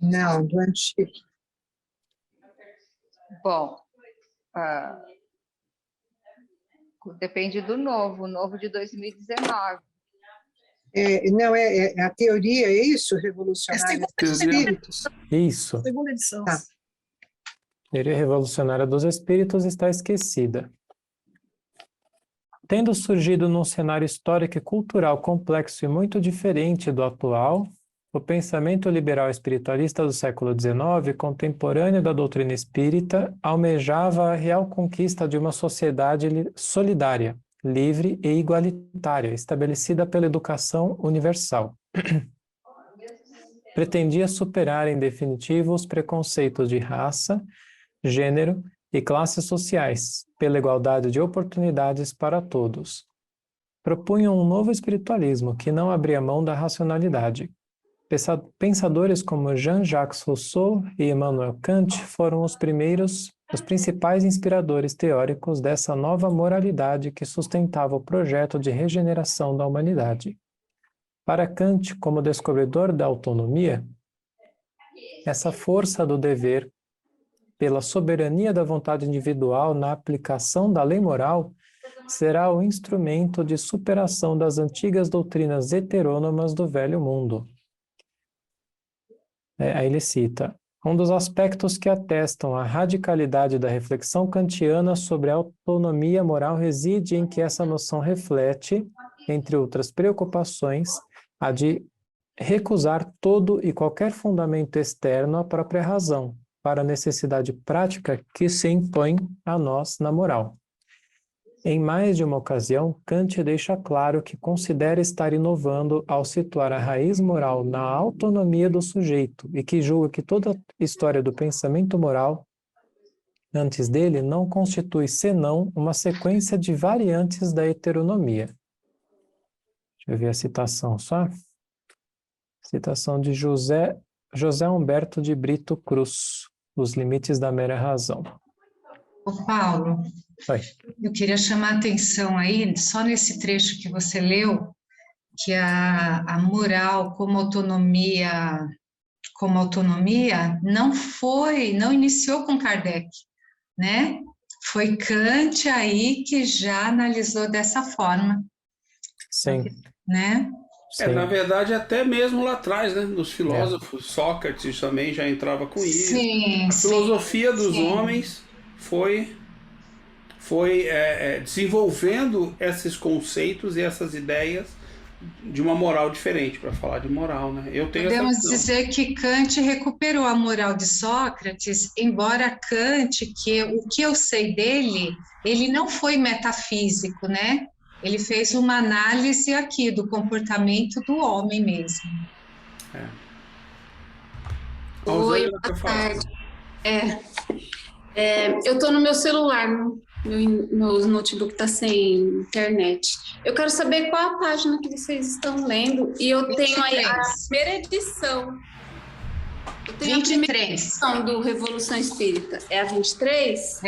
Não, do antigo. Bom, ah, depende do novo, o novo de 2019. Não, a teoria, é isso? Revolucionária dos Teoria. espíritos? Isso. Segunda edição. Tá. Teoria revolucionária dos espíritos está esquecida. Tendo surgido num cenário histórico e cultural complexo e muito diferente do atual, o pensamento liberal espiritualista do século XIX, contemporâneo da doutrina espírita, almejava a real conquista de uma sociedade solidária, livre e igualitária, estabelecida pela educação universal. Pretendia superar, em definitivo, os preconceitos de raça, gênero e classes sociais, pela igualdade de oportunidades para todos. Propunham um novo espiritualismo que não abria mão da racionalidade. Pensadores como Jean-Jacques Rousseau e Immanuel Kant foram os principais inspiradores teóricos dessa nova moralidade que sustentava o projeto de regeneração da humanidade. Para Kant, como descobridor da autonomia, essa força do dever, pela soberania da vontade individual na aplicação da lei moral, será o instrumento de superação das antigas doutrinas heterônomas do velho mundo. Aí ele cita: um dos aspectos que atestam a radicalidade da reflexão kantiana sobre a autonomia moral reside em que essa noção reflete, entre outras preocupações, a de recusar todo e qualquer fundamento externo à própria razão, para a necessidade prática que se impõe a nós na moral. Em mais de uma ocasião, Kant deixa claro que considera estar inovando ao situar a raiz moral na autonomia do sujeito e que julga que toda a história do pensamento moral, antes dele, não constitui senão uma sequência de variantes da heteronomia. Deixa eu ver a citação só. Citação de José Humberto de Brito Cruz, Os Limites da Mera Razão. Ô Paulo, Oi. eu queria chamar a atenção aí, só nesse trecho que você leu, que a moral como autonomia não iniciou com Kardec, né? Foi Kant aí que já analisou dessa forma. Sim. Né? Na verdade, até mesmo lá atrás, né, nos filósofos, Sócrates também já entrava com isso. A filosofia dos homens foi desenvolvendo esses conceitos e essas ideias de uma moral diferente, para falar de moral, né? Podemos dizer que Kant recuperou a moral de Sócrates, embora Kant, o que eu sei dele, ele não foi metafísico, né? Ele fez uma análise aqui do comportamento do homem mesmo. Oi, boa tarde. Eu estou no meu celular, meu notebook está sem internet. Eu quero saber qual a página que vocês estão lendo, e eu tenho aí a primeira edição. Eu tenho 23. A primeira edição do Revolução Espírita. É a 23?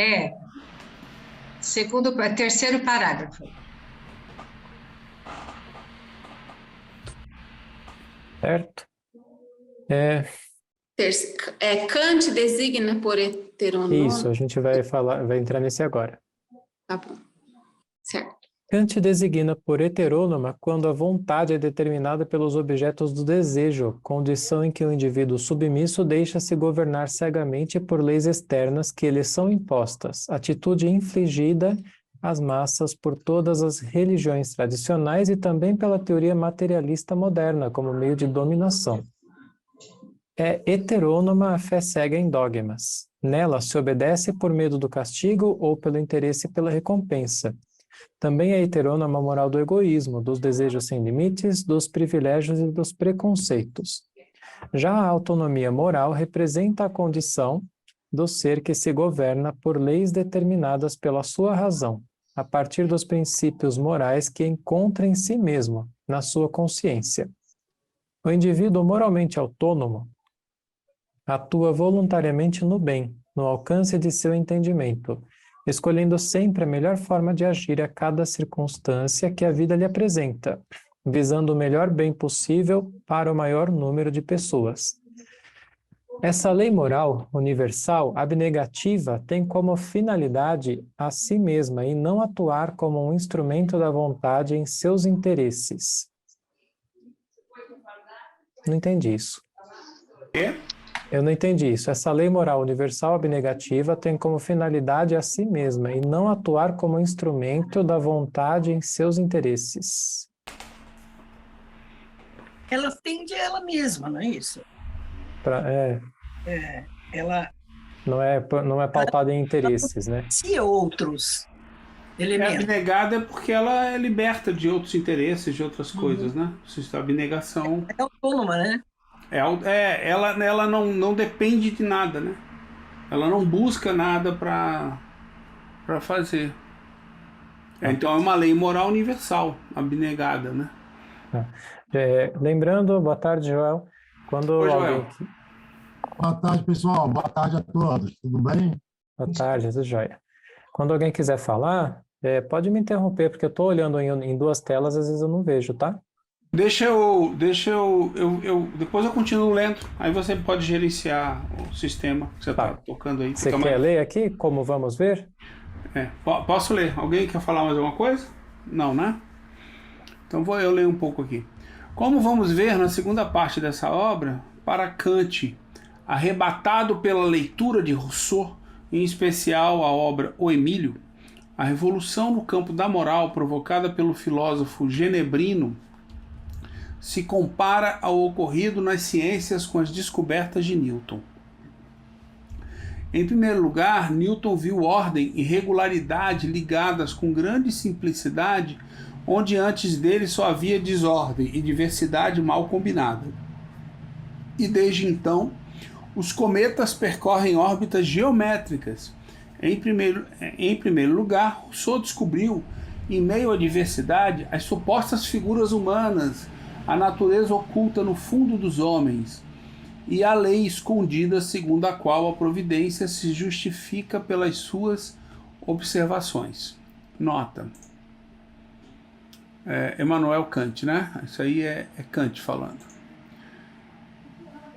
Terceiro parágrafo. Certo? Kant designa por heteronômico. Isso, a gente vai entrar nesse agora. Tá bom. Certo. Kant designa por heterônoma quando a vontade é determinada pelos objetos do desejo, condição em que o indivíduo submisso deixa-se governar cegamente por leis externas que lhe são impostas, atitude infligida às massas por todas as religiões tradicionais e também pela teoria materialista moderna como meio de dominação. É heterônoma a fé cega em dogmas. Nela se obedece por medo do castigo ou pelo interesse pela recompensa. Também é heterônoma a moral do egoísmo, dos desejos sem limites, dos privilégios e dos preconceitos. Já a autonomia moral representa a condição do ser que se governa por leis determinadas pela sua razão, a partir dos princípios morais que encontra em si mesmo, na sua consciência. O indivíduo moralmente autônomo atua voluntariamente no bem, no alcance de seu entendimento, escolhendo sempre a melhor forma de agir a cada circunstância que a vida lhe apresenta, visando o melhor bem possível para o maior número de pessoas. Essa lei moral universal abnegativa tem como finalidade a si mesma e não atuar como um instrumento da vontade em seus interesses. Não entendi isso. É? Eu não entendi isso. Essa lei moral universal abnegativa tem como finalidade a si mesma e não atuar como instrumento da vontade em seus interesses. Ela tende a ela mesma, não é isso? Ela Não é pautada em interesses, né? se outros elementos. Abnegada é porque ela é liberta de outros interesses, de outras coisas, né? A abnegação É autônoma, né? ela não depende de nada, né? Ela não busca nada para fazer. Então é uma lei moral universal, abnegada, né? Lembrando, boa tarde, Joel. Quando Oi, alguém... Joel. Boa tarde, pessoal. Boa tarde a todos. Tudo bem? Boa tarde, tudo jóia. Quando alguém quiser falar, pode me interromper, porque eu estou olhando em duas telas, às vezes eu não vejo, tá? Deixa eu depois eu continuo lendo, aí você pode gerenciar o sistema que você está tocando aí. Você quer ler aqui, como vamos ver? Posso ler? Alguém quer falar mais alguma coisa? Não, né? Então vou eu ler um pouco aqui. Como vamos ver na segunda parte dessa obra, para Kant, arrebatado pela leitura de Rousseau, em especial a obra O Emílio, a revolução no campo da moral provocada pelo filósofo genebrino se compara ao ocorrido nas ciências com as descobertas de Newton. Em primeiro lugar, Newton viu ordem e regularidade ligadas com grande simplicidade, onde antes dele só havia desordem e diversidade mal combinada. E desde então, os cometas percorrem órbitas geométricas. Em primeiro lugar, Rousseau descobriu, em meio à diversidade, as supostas figuras humanas, a natureza oculta no fundo dos homens, e a lei escondida segundo a qual a providência se justifica pelas suas observações. Nota. Emmanuel Kant, né? Isso aí é Kant falando.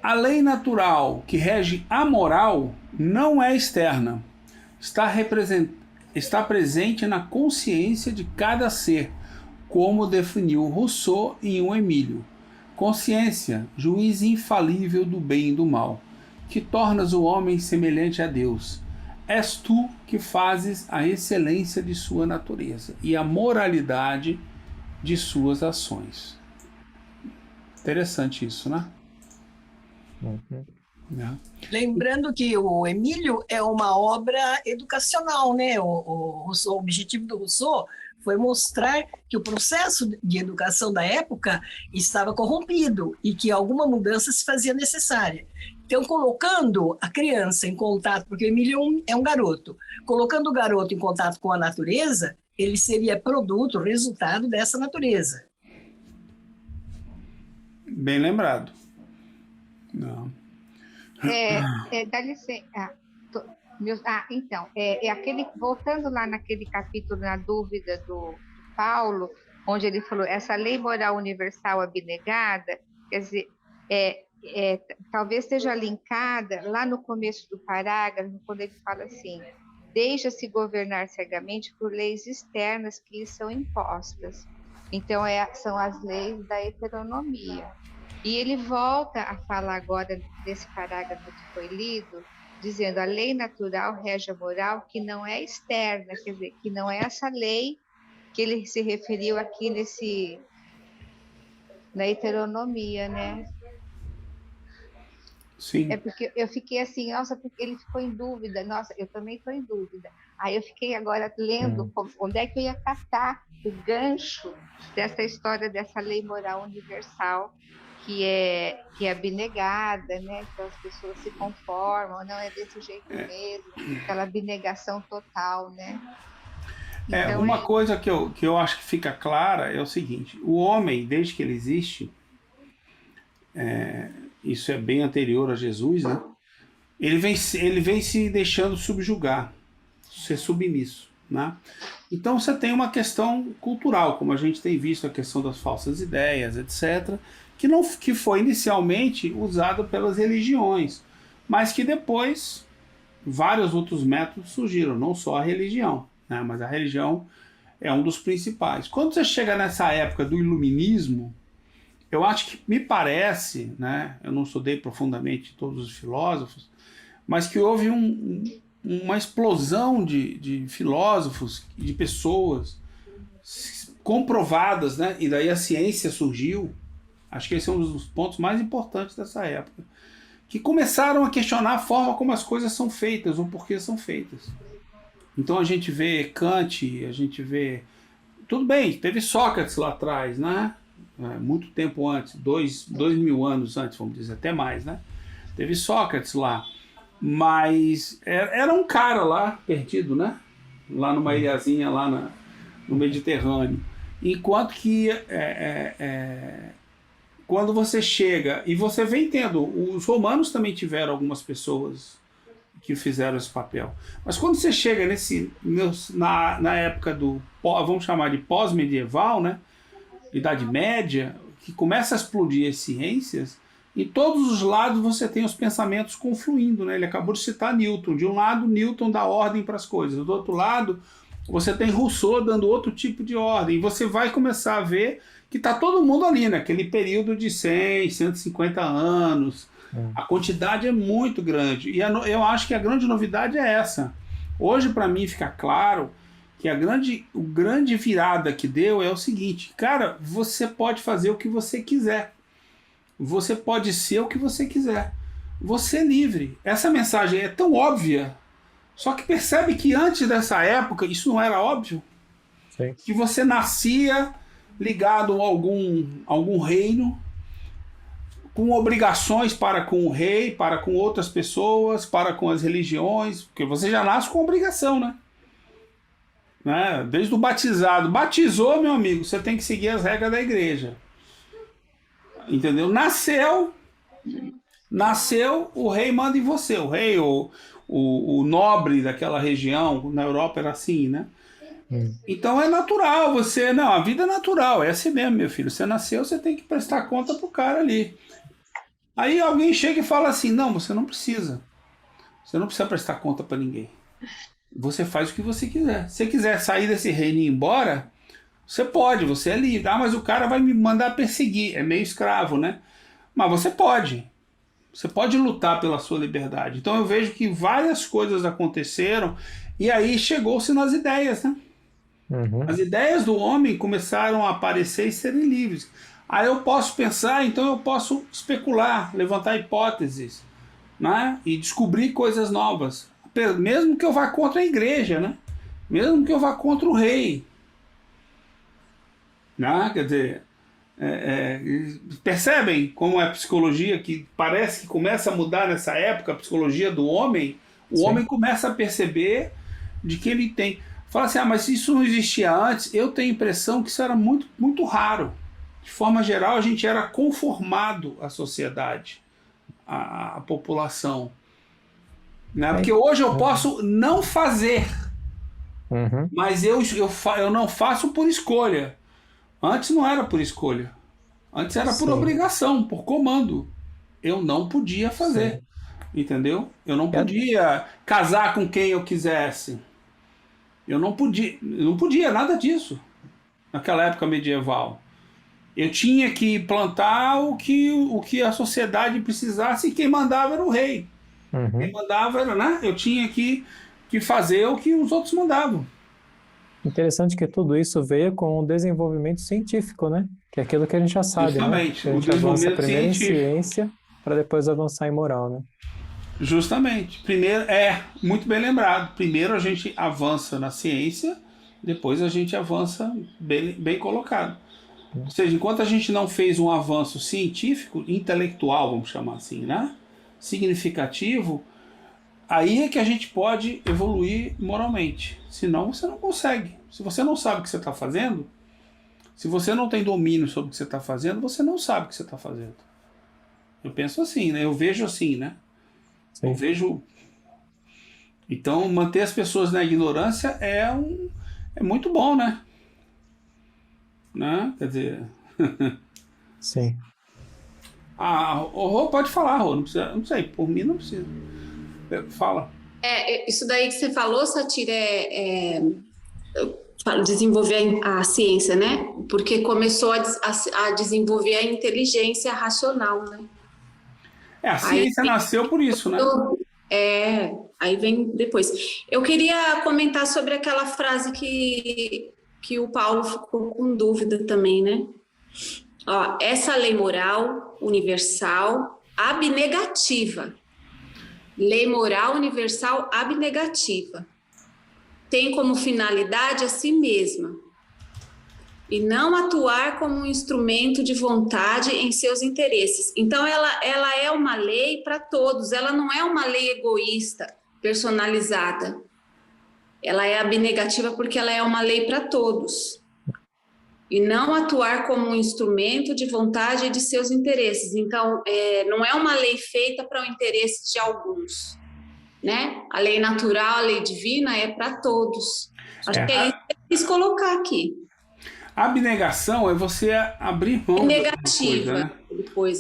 A lei natural que rege a moral não é externa. Está presente na consciência de cada ser, como definiu Rousseau em O Emílio. Consciência, juiz infalível do bem e do mal, que tornas o homem semelhante a Deus. És tu que fazes a excelência de sua natureza e a moralidade de suas ações. Interessante isso, né? Lembrando que o Emílio é uma obra educacional, né? O objetivo do Rousseau foi mostrar que o processo de educação da época estava corrompido e que alguma mudança se fazia necessária. Então, colocando a criança em contato, porque o Emílio é um garoto, colocando o garoto em contato com a natureza, ele seria produto, resultado dessa natureza. Bem lembrado. Não. Dá licença. Então, voltando lá naquele capítulo, na dúvida do Paulo, onde ele falou, essa lei moral universal abnegada, quer dizer, talvez esteja linkada lá no começo do parágrafo, quando ele fala assim, deixa-se governar cegamente por leis externas que lhe são impostas. Então, são as leis da heteronomia. E ele volta a falar agora, desse parágrafo que foi lido, dizendo a lei natural rege a moral que não é externa, quer dizer, que não é essa lei que ele se referiu aqui na heteronomia, né? Sim. É porque eu fiquei assim, nossa, porque ele ficou em dúvida, nossa, eu também estou em dúvida. Aí eu fiquei agora lendo onde é que eu ia catar o gancho dessa história, dessa lei moral universal, que é abnegada, né? Que as pessoas se conformam, não é desse jeito mesmo, aquela abnegação total, né? Então, uma coisa que eu acho que fica clara é o seguinte, o homem, desde que ele existe, isso é bem anterior a Jesus, né? Ele vem se deixando subjugar, ser submisso, né? Então você tem uma questão cultural, como a gente tem visto, a questão das falsas ideias, etc., que foi inicialmente usado pelas religiões, mas que depois vários outros métodos surgiram, não só a religião, né? Mas a religião é um dos principais. Quando você chega nessa época do iluminismo, eu acho que, me parece, né, eu não estudei profundamente todos os filósofos, mas que houve uma explosão de filósofos, de pessoas comprovadas, né, e daí a ciência surgiu. Acho que esse é um dos pontos mais importantes dessa época, que começaram a questionar a forma como as coisas são feitas, ou por que são feitas. Então a gente vê Kant, a gente vê... Tudo bem, teve Sócrates lá atrás, né? Muito tempo antes, 2000 anos antes, vamos dizer, até mais, né? Teve Sócrates lá, mas era um cara lá, perdido, né? Lá numa ilhazinha, lá no Mediterrâneo. Enquanto que quando você chega, e você vem tendo, os romanos também tiveram algumas pessoas que fizeram esse papel. Mas quando você chega na época vamos chamar de pós-medieval, né? Idade Média, que começa a explodir as ciências, em todos os lados você tem os pensamentos confluindo, né? Ele acabou de citar Newton. De um lado, Newton dá ordem para as coisas. Do outro lado, você tem Rousseau dando outro tipo de ordem. E você vai começar a ver que está todo mundo ali, naquele período de 100, 150 anos. A quantidade é muito grande. E eu acho que a grande novidade é essa. Hoje, para mim, fica claro que a grande virada que deu é o seguinte: cara, você pode fazer o que você quiser. Você pode ser o que você quiser. Você é livre. Essa mensagem é tão óbvia, só que percebe que antes dessa época isso não era óbvio. Sim. Que você nascia ligado a algum reino, com obrigações para com o rei, para com outras pessoas, para com as religiões, porque você já nasce com obrigação, né? Desde o batizado. Batizou, meu amigo, você tem que seguir as regras da igreja. Entendeu? Nasceu, o rei manda em você. O rei, o nobre daquela região, na Europa era assim, né? Então é natural, a vida é natural, é assim mesmo, meu filho. Você nasceu, você tem que prestar conta pro cara ali. Aí alguém chega e fala assim: não, você não precisa. Você não precisa prestar conta para ninguém. Você faz o que você quiser. Se você quiser sair desse reino e ir embora, você pode, você é livre. Mas o cara vai me mandar perseguir. É meio escravo, né? Mas você pode. Você pode lutar pela sua liberdade. Então eu vejo que várias coisas aconteceram e aí chegou-se nas ideias, né? As ideias do homem começaram a aparecer e serem livres. Aí eu posso pensar, então eu posso especular, levantar hipóteses, né? E descobrir coisas novas. Mesmo que eu vá contra a igreja, né? Mesmo que eu vá contra o rei. Né? Quer dizer, percebem como é a psicologia que parece que começa a mudar nessa época, a psicologia do homem? O Sim. homem começa a perceber de que ele tem... Fala assim, mas isso não existia antes. Eu tenho a impressão que isso era muito, muito raro. De forma geral, a gente era conformado à sociedade, à população. Né? Porque hoje eu posso não fazer, mas eu não faço por escolha. Antes não era por escolha. Antes era por obrigação, por comando. Eu não podia fazer. Entendeu? Eu não podia casar com quem eu quisesse. Eu não podia nada disso naquela época medieval. Eu tinha que plantar o que a sociedade precisasse, e quem mandava era o rei. Quem mandava era, né? Eu tinha que fazer o que os outros mandavam. Interessante que tudo isso veio com o desenvolvimento científico, né? Que é aquilo que a gente já sabe, Justamente, né? A gente avança primeiro em ciência para depois avançar em moral, né? Justamente. Primeiro, muito bem lembrado. Primeiro a gente avança na ciência, depois a gente avança bem colocado. Ou seja, enquanto a gente não fez um avanço científico, intelectual, vamos chamar assim, né? Significativo, aí é que a gente pode evoluir moralmente. Senão você não consegue. Se você não sabe o que você está fazendo, se você não tem domínio sobre o que você está fazendo, você não sabe o que você está fazendo. Eu penso assim, né? Eu vejo assim, né? Sim. Eu vejo... Então, manter as pessoas na ignorância é muito bom, né? Quer dizer... Sim. O Rô pode falar, Rô, não precisa, não sei, por mim não precisa. Fala. Isso daí que você falou, Satir, desenvolver a ciência, né? Porque começou a desenvolver a inteligência racional, né? A ciência nasceu por isso, né? Aí vem depois. Eu queria comentar sobre aquela frase que o Paulo ficou com dúvida também, né? Ó, essa lei moral universal abnegativa. Lei moral universal abnegativa. Tem como finalidade a si mesma e não atuar como um instrumento de vontade em seus interesses. Então, ela é uma lei para todos, ela não é uma lei egoísta, personalizada. Ela é abnegativa porque ela é uma lei para todos. E não atuar como um instrumento de vontade e de seus interesses. Então, não é uma lei feita para o interesse de alguns, né? A lei natural, a lei divina é para todos. Acho que é isso que eu quis colocar aqui. A abnegação é você abrir mão de alguma coisa, né? Depois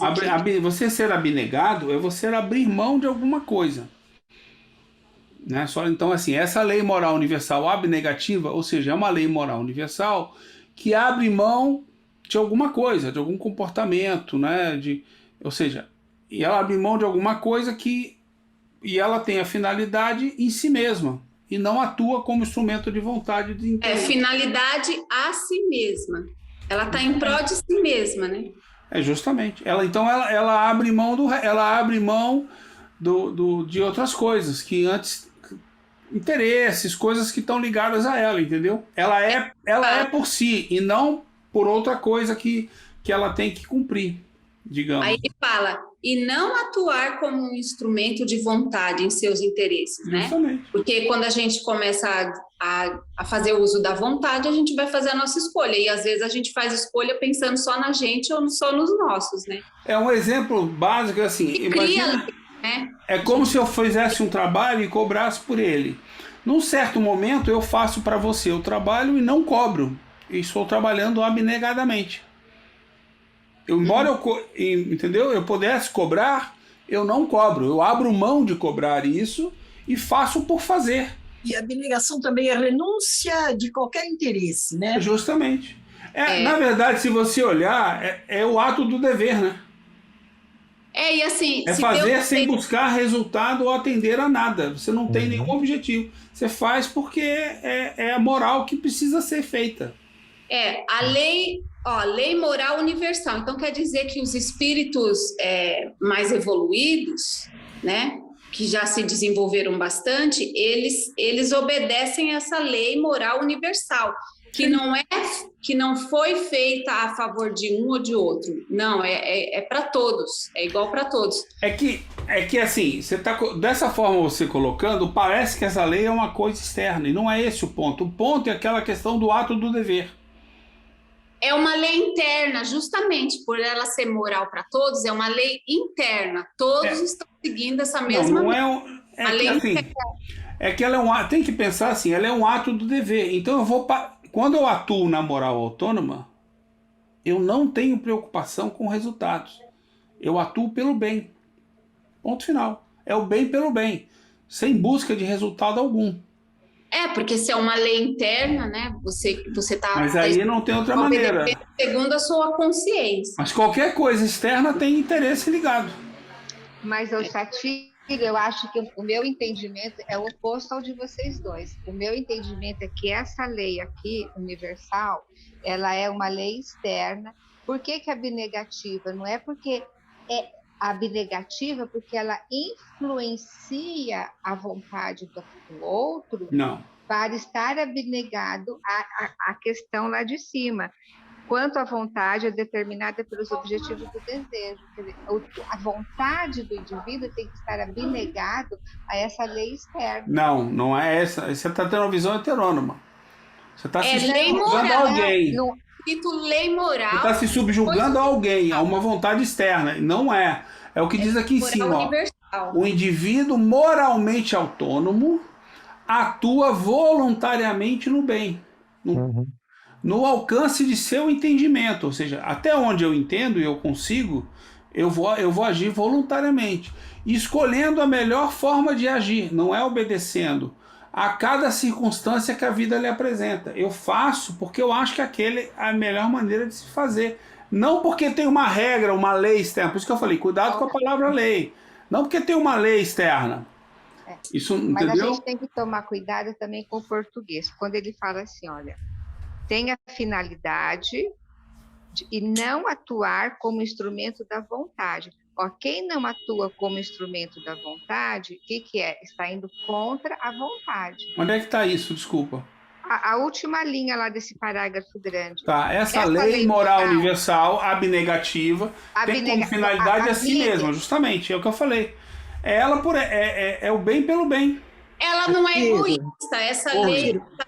você ser abnegado é você abrir mão de alguma coisa. Né? Então, assim, essa lei moral universal abnegativa, ou seja, é uma lei moral universal que abre mão de alguma coisa, de algum comportamento, né? Ou seja, e ela abre mão de alguma coisa e ela tem a finalidade em si mesma e não atua como instrumento de vontade de interesse. Finalidade a si mesma. Ela está em prol de si mesma, né? Justamente. Ela abre mão de outras coisas que antes, interesses, coisas que estão ligadas a ela, entendeu? Ela é por si e não por outra coisa que ela tem que cumprir, digamos. Aí ele fala, e não atuar como um instrumento de vontade em seus interesses, né? Justamente. Porque quando a gente começa a fazer uso da vontade, a gente vai fazer a nossa escolha, e às vezes a gente faz escolha pensando só na gente ou só nos nossos, né? É um exemplo básico, assim, imagina, é como se eu fizesse um trabalho e cobrasse por ele. Num certo momento eu faço para você o trabalho e não cobro, e estou trabalhando abnegadamente. Embora eu pudesse cobrar, eu não cobro. Eu abro mão de cobrar isso e faço por fazer. E a abnegação também é renúncia de qualquer interesse, né? Justamente. Na verdade, se você olhar, é o ato do dever, né? E assim... É fazer sem buscar resultado ou atender a nada. Você não tem nenhum objetivo. Você faz porque é a moral que precisa ser feita. A lei... lei moral universal. Então, quer dizer que os espíritos mais evoluídos, né, que já se desenvolveram bastante, eles obedecem essa lei moral universal, que não foi feita a favor de um ou de outro. Não, é para todos, é igual para todos. É que assim, dessa forma você colocando, parece que essa lei é uma coisa externa, e não é esse o ponto. O ponto é aquela questão do ato do dever. É uma lei interna, justamente por ela ser moral para todos, é uma lei interna. Todos estão seguindo essa mesma lei. Que ela tem que pensar assim, ela é um ato do dever. Então quando eu atuo na moral autônoma, eu não tenho preocupação com resultados. Eu atuo pelo bem. Ponto final. É o bem pelo bem, sem busca de resultado algum. Porque se é uma lei interna, né? Você tá... Mas aí não tem outra maneira. Segundo a sua consciência. Mas qualquer coisa externa tem interesse ligado. Mas, Satir, eu acho que o meu entendimento é o oposto ao de vocês dois. O meu entendimento é que essa lei aqui, universal, ela é uma lei externa. Por que abnegativa? Não é porque é abnegativa porque ela influencia a vontade do outro. Não. Para estar abnegado à questão lá de cima. Quanto à vontade é determinada pelos objetivos do desejo. Quer dizer, a vontade do indivíduo tem que estar abnegado a essa lei externa. Não é essa. Você está tendo uma visão heterônoma. Você está se subjugando a alguém. Lei moral. Você está se subjugando a alguém, a uma vontade externa. Não é. É o que diz aqui em cima. O indivíduo moralmente autônomo atua voluntariamente no bem. No alcance de seu entendimento. Ou seja, até onde eu entendo e eu consigo, eu vou agir voluntariamente, escolhendo a melhor forma de agir, não é obedecendo a cada circunstância que a vida lhe apresenta. Eu faço porque eu acho que aquele é a melhor maneira de se fazer. Não porque tem uma regra, uma lei externa. Por isso que eu falei, cuidado com a palavra lei. Não porque tem uma lei externa. Isso, Mas entendeu? a gente tem que tomar cuidado também com o português. Quando ele fala assim, olha, tenha finalidade e não atuar como instrumento da vontade. Ó, quem não atua como instrumento da vontade, o que é? Está indo contra a vontade. Onde é que está isso? Desculpa. A última linha lá desse parágrafo grande. Tá, essa lei moral universal, abnegativa, tem como finalidade a si mesma, justamente, é o que eu falei. É o bem pelo bem. Ela não é egoísta. Essa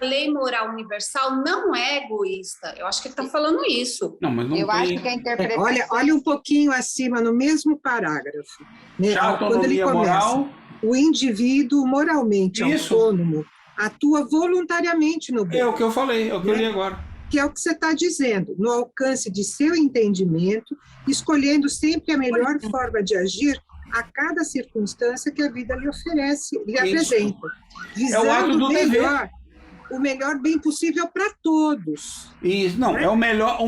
lei moral universal não é egoísta. Eu acho que ele está falando isso. Não, mas não eu acho que a interpretação... Olha um pouquinho acima, no mesmo parágrafo. Né? Quando ele começa, moral... o indivíduo moralmente autônomo atua voluntariamente no bem. É o que eu falei, é o que eu li agora. Que é o que você está dizendo, no alcance de seu entendimento, escolhendo sempre a melhor forma de agir a cada circunstância que a vida lhe oferece, lhe apresenta. É o ato do dever. O melhor bem possível para todos. Isso, não, é o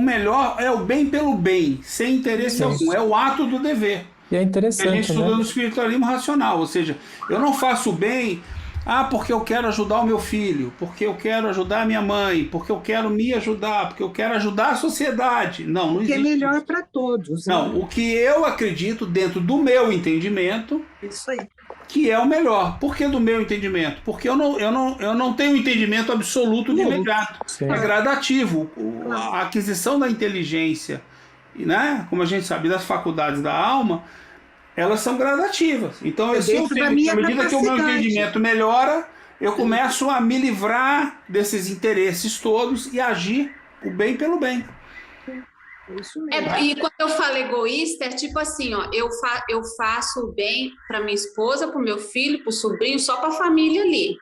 melhor é o bem pelo bem, sem interesse algum, é o ato do dever. E é interessante, a gente estuda no espiritualismo racional, ou seja, eu não faço o bem porque eu quero ajudar o meu filho, porque eu quero ajudar a minha mãe, porque eu quero me ajudar, porque eu quero ajudar a sociedade. Não existe. Que é melhor para todos. Não, o que eu acredito dentro do meu entendimento, isso aí, que é o melhor. Por que do meu entendimento? Porque eu não tenho um entendimento absoluto de imediato. É gradativo. A aquisição da inteligência, né, como a gente sabe, das faculdades da alma, elas são gradativas. Então, à medida que o meu entendimento melhora, eu começo a me livrar desses interesses todos e agir o bem pelo bem. Isso mesmo. E quando eu falo egoísta, é tipo assim, ó, eu faço o bem para minha esposa, para o meu filho, para o sobrinho, só para a família ali.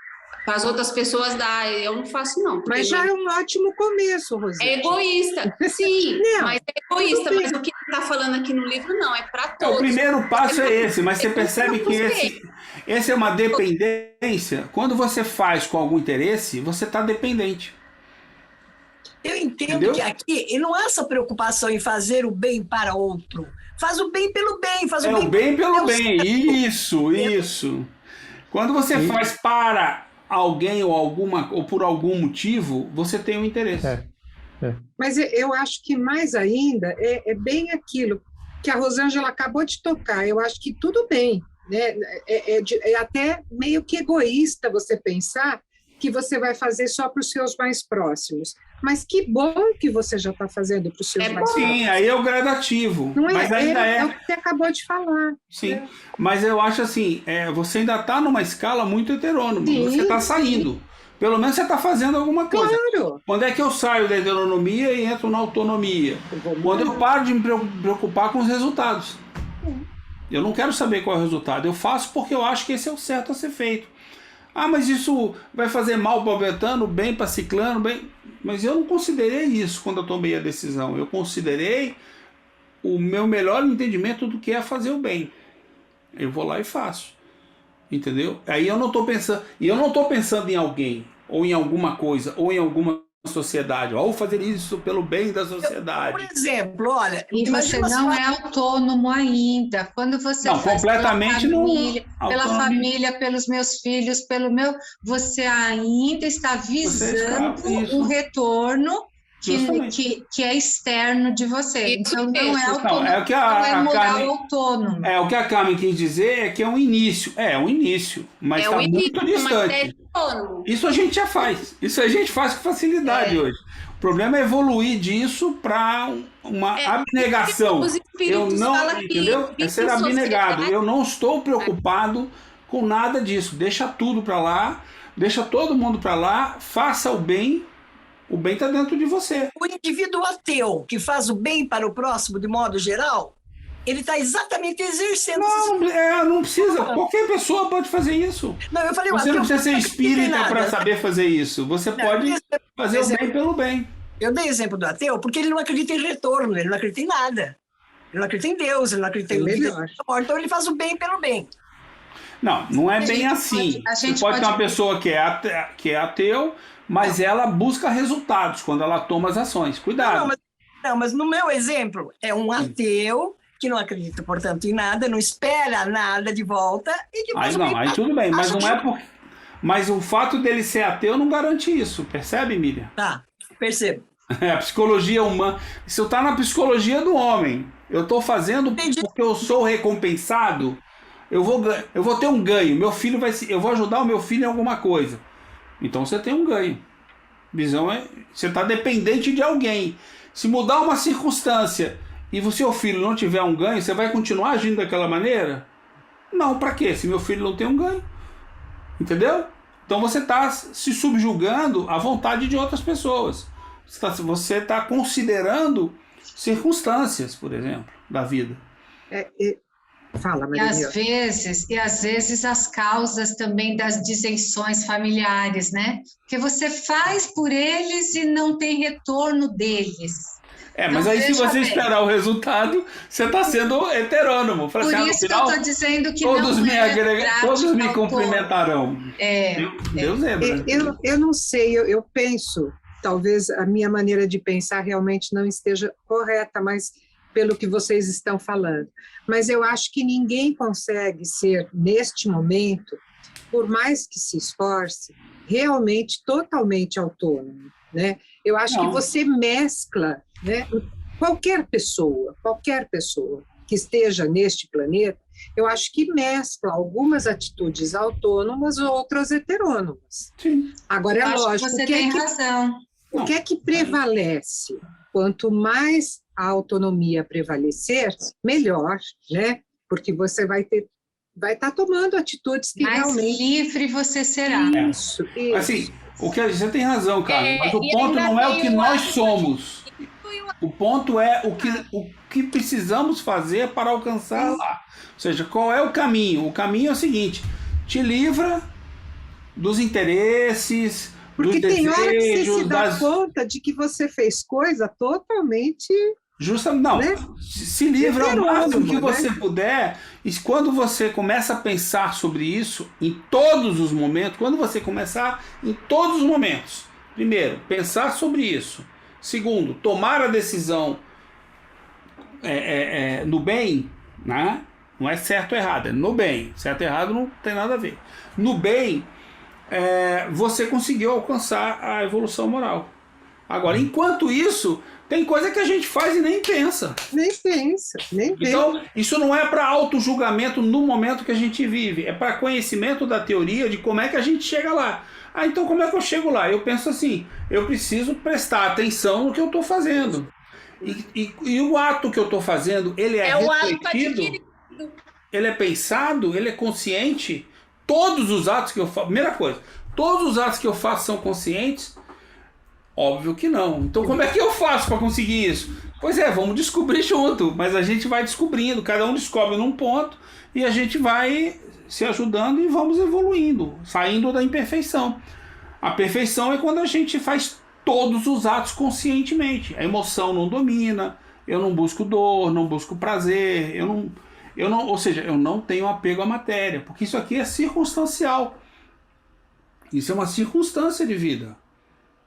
Para as outras pessoas, eu não faço, não. Mas já é um ótimo começo, Rosângela. É egoísta, sim, mas é egoísta. Mas o que ele está falando aqui no livro, não, é para todos. O primeiro passo é esse, mas você percebe que esse é uma dependência. Quando você faz com algum interesse, você está dependente. Eu entendo que aqui não há essa preocupação em fazer o bem para outro. Faz o bem pelo bem. Faz o bem pelo bem. Isso. Quando você faz para alguém ou por algum motivo, você tem um interesse. Mas eu acho que mais ainda é bem aquilo que a Rosângela acabou de tocar. Eu acho que tudo bem, né? É até meio que egoísta você pensar que você vai fazer só para os seus mais próximos. Mas que bom que você já está fazendo para os seus mais próximos. Sim, aí é o gradativo. Não mas ainda é o que você acabou de falar. Sim, mas eu acho assim, você ainda está numa escala muito heterônoma. Você está saindo. Pelo menos você está fazendo alguma coisa. Claro. Quando é que eu saio da heteronomia e entro na autonomia? Quando eu paro de me preocupar com os resultados. Eu não quero saber qual é o resultado. Eu faço porque eu acho que esse é o certo a ser feito. Mas isso vai fazer mal para o Betano, bem para Ciclano, bem... Mas eu não considerei isso quando eu tomei a decisão. Eu considerei o meu melhor entendimento do que é fazer o bem. Eu vou lá e faço. Entendeu? Aí eu não estou pensando... E eu não estou pensando em alguém, ou em alguma coisa, ou em alguma sociedade. Vou fazer isso pelo bem da sociedade. Por exemplo, olha... E você não é autônomo ainda. Quando você faz completamente pela família, pelos meus filhos, você ainda está visando um retorno que é externo de você. Então não é autônomo, é o que autônomo. O que a Carmen quis dizer é que é um início. É um início, mas está muito distante. Isso a gente já faz. Isso a gente faz com facilidade hoje. O problema é evoluir disso para uma abnegação. Eu não, entendeu? É ser abnegado. Eu não estou preocupado com nada disso. Deixa tudo para lá, deixa todo mundo para lá, faça o bem. O bem está dentro de você. O indivíduo ateu que faz o bem para o próximo de modo geral, ele está exatamente exercendo... Não precisa. Qualquer pessoa pode fazer isso. Não, eu falei, você não precisa ser espírita para saber fazer isso. Você pode fazer o bem pelo bem. Eu dei exemplo do ateu porque ele não acredita em retorno, ele não acredita em nada. Ele não acredita em Deus, ele não acredita em vida, então ele faz o bem pelo bem. Não é bem assim. Você pode ter uma pessoa que é ateu, mas ela busca resultados quando ela toma as ações. Cuidado. Mas no meu exemplo, é um ateu que não acredita, portanto, em nada, não espera nada de volta e que faz o bem. Aí tudo bem, mas não é porque... Mas o fato dele ser ateu não garante isso, percebe, Miriam? Tá, percebo. A psicologia humana... Se eu estou na psicologia do homem, eu estou fazendo porque eu sou recompensado, eu vou ter um ganho. Eu vou ajudar o meu filho em alguma coisa. Então você tem um ganho. Você está dependente de alguém. Se mudar uma circunstância e o seu filho não tiver um ganho, você vai continuar agindo daquela maneira? Não, para quê? Se meu filho não tem um ganho. Entendeu? Então você está se subjugando à vontade de outras pessoas. Você está considerando circunstâncias, por exemplo, da vida. Fala, Maria. E às vezes as causas também das dissenções familiares, né? Porque você faz por eles e não tem retorno deles. Mas aí se você esperar o resultado, você está sendo heterônomo. Por isso que eu estou dizendo que todos me cumprimentarão. Deus lembra. Eu não sei, eu penso, talvez a minha maneira de pensar realmente não esteja correta, mas pelo que vocês estão falando. Mas eu acho que ninguém consegue ser, neste momento, por mais que se esforce, realmente totalmente autônomo, né? Eu acho que você mescla, né? Qualquer pessoa que esteja neste planeta, eu acho que mescla algumas atitudes autônomas, outras heterônomas. Sim. Agora, é lógico, você tem razão. O que é que prevalece? Quanto mais a autonomia prevalecer, melhor, né? Porque você vai estar tomando atitudes que mais realmente... livre você será. Isso. Assim, você tem razão, Carlos, mas o ponto não é o que nós somos. O ponto é o que precisamos fazer para alcançar lá. Ou seja, qual é o caminho? O caminho é o seguinte: te livra dos interesses, porque dos tem desejos, hora que você se dá conta de que você fez coisa totalmente... Não, né? Se livra ao máximo que você puder, e quando você começa a pensar sobre isso, em todos os momentos, primeiro, pensar sobre isso. Segundo, tomar a decisão no bem, né? Não é certo ou errado, é no bem. Certo ou errado não tem nada a ver. No bem, você conseguiu alcançar a evolução moral. Agora, enquanto isso, tem coisa que a gente faz e nem pensa. Nem pensa. Então, isso não é para auto-julgamento no momento que a gente vive, é para conhecimento da teoria de como é que a gente chega lá. Então como é que eu chego lá? Eu penso assim, eu preciso prestar atenção no que eu estou fazendo. E o ato que eu estou fazendo, ele é refletido, ele é pensado, ele é consciente. Todos os atos que eu faço, primeira coisa, todos os atos que eu faço são conscientes? Óbvio que não. Então como é que eu faço para conseguir isso? Pois vamos descobrir junto, mas a gente vai descobrindo, cada um descobre num ponto e a gente vai se ajudando e vamos evoluindo, saindo da imperfeição. A perfeição é quando a gente faz todos os atos conscientemente. A emoção não domina, eu não busco dor, não busco prazer, ou seja, eu não tenho apego à matéria, porque isso aqui é circunstancial. Isso é uma circunstância de vida.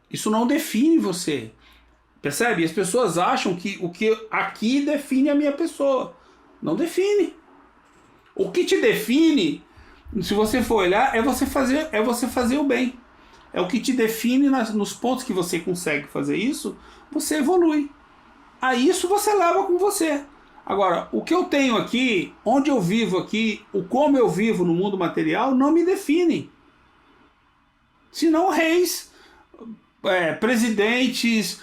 Isso não define você. Percebe? As pessoas acham que o que aqui define a minha pessoa. Não define. O que te define, se você for olhar, é você fazer o bem. É o que te define nos pontos que você consegue fazer isso, você evolui. Aí isso você leva com você. Agora, o que eu tenho aqui, onde eu vivo aqui, o como eu vivo no mundo material, não me define. Senão reis, presidentes,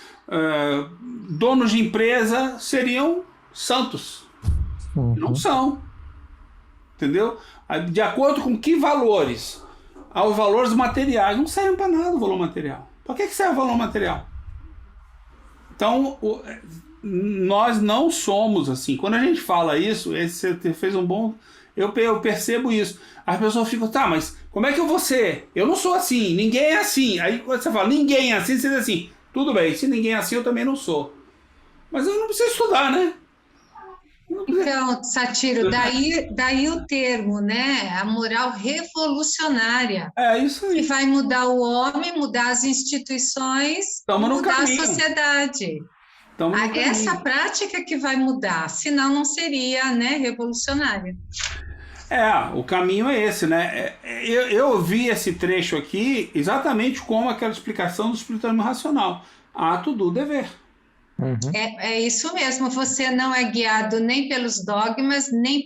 donos de empresa seriam santos. Não são. Entendeu? De acordo com que valores? Os valores materiais não servem para nada o valor material. Para que serve o valor material? Então, nós não somos assim. Quando a gente fala isso, você fez um bom... Eu percebo isso. As pessoas ficam, tá, mas como é que eu vou ser? Eu não sou assim, ninguém é assim. Aí quando você fala, ninguém é assim, você diz assim, tudo bem, se ninguém é assim, eu também não sou. Mas eu não preciso estudar, né? Então, Satiro, daí o termo, né? A moral revolucionária, É isso que aí. vai mudar o homem, mudar as instituições, Estamos no mudar a caminho. sociedade. Estamos no Essa caminho. prática que vai mudar, senão não seria, né, revolucionária. O caminho é esse, né? Eu vi esse trecho aqui exatamente como aquela explicação do espiritualismo racional. Ato do dever. Uhum. É isso mesmo, você não é guiado nem pelos dogmas, nem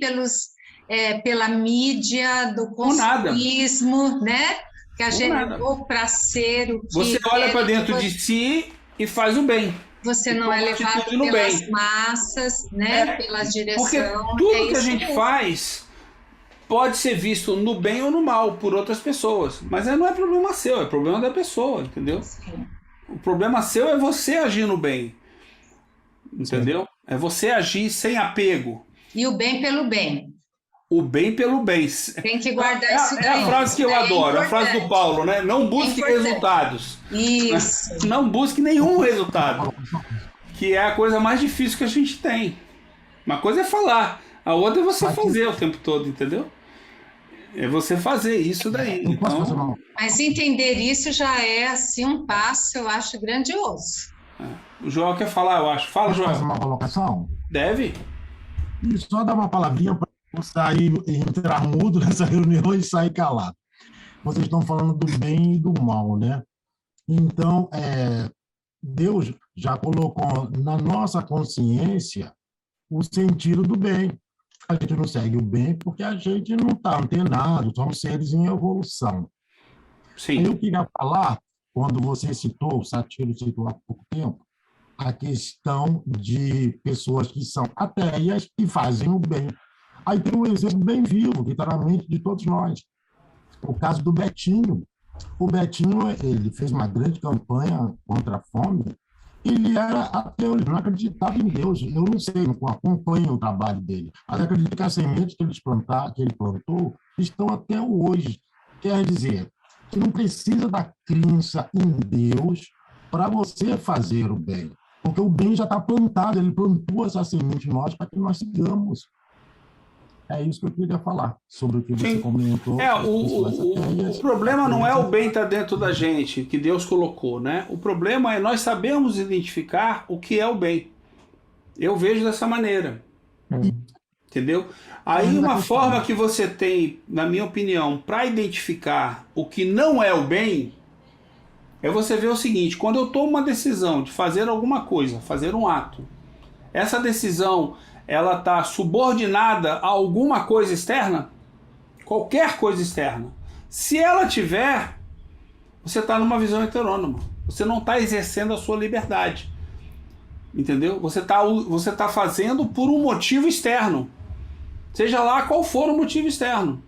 pela mídia, do Por nada. consumismo, né? Que a Por gente, nada. ou para ser o que Você olha para querem que dentro de si e faz o bem. você E não é toma levado atitude no pelas bem. massas, né? Pela Porque direção. tudo É que a isso gente mesmo. faz pode ser visto no bem ou no mal por outras pessoas. Mas não é problema seu, é problema da pessoa, entendeu? Sim. O problema seu é você agir no bem. Entendeu? É você agir sem apego. E o bem pelo bem. O bem pelo bem. Tem que guardar isso É a daí. frase que eu Isso daí é adoro, a frase do importante. Paulo, né? Não busque importante. resultados. Isso. Não busque nenhum resultado. Que é a coisa mais difícil que a gente tem. Uma coisa é falar, a outra é você fazer o tempo todo, entendeu? É você fazer isso daí. Eu posso fazer Então, uma... Mas entender isso já é assim um passo, eu acho, grandioso. o Joel quer falar, eu acho. Fala, Posso fazer Joel. uma colocação? Deve? E só dar uma palavrinha para eu sair, entrar mudo nessa reunião e sair calado. Vocês estão falando do bem e do mal, né? Então, Deus já colocou na nossa consciência o sentido do bem. A gente não segue o bem porque a gente não está antenado, somos seres em evolução. Sim. Eu queria falar, quando você citou, o Satiro citou há pouco tempo, a questão de pessoas que são ateias e fazem o bem. Aí tem um exemplo bem vivo, que está na mente de todos nós. O caso do Betinho. O Betinho, ele fez uma grande campanha contra a fome. Ele era ateu, ele não acreditava em Deus. Eu não sei, não acompanho o trabalho dele. Mas acredito que as sementes que ele plantou estão até hoje. Quer dizer, que não precisa da crença em Deus para você fazer o bem. Porque o bem já está plantado, ele plantou essa semente em nós para que nós sigamos. É isso que eu queria falar, sobre o que você comentou. O problema não é o bem estar dentro da gente, que Deus colocou, né? O problema é nós sabemos identificar o que é o bem. Eu vejo dessa maneira. Entendeu? Aí uma forma que você tem, na minha opinião, para identificar o que não é o bem, é você ver o seguinte: quando eu tomo uma decisão de fazer alguma coisa, fazer um ato, essa decisão ela está subordinada a alguma coisa externa, qualquer coisa externa. Se ela tiver, você está numa visão heterônoma. Você não está exercendo a sua liberdade. Entendeu? Você tá fazendo por um motivo externo. Seja lá qual for o motivo externo.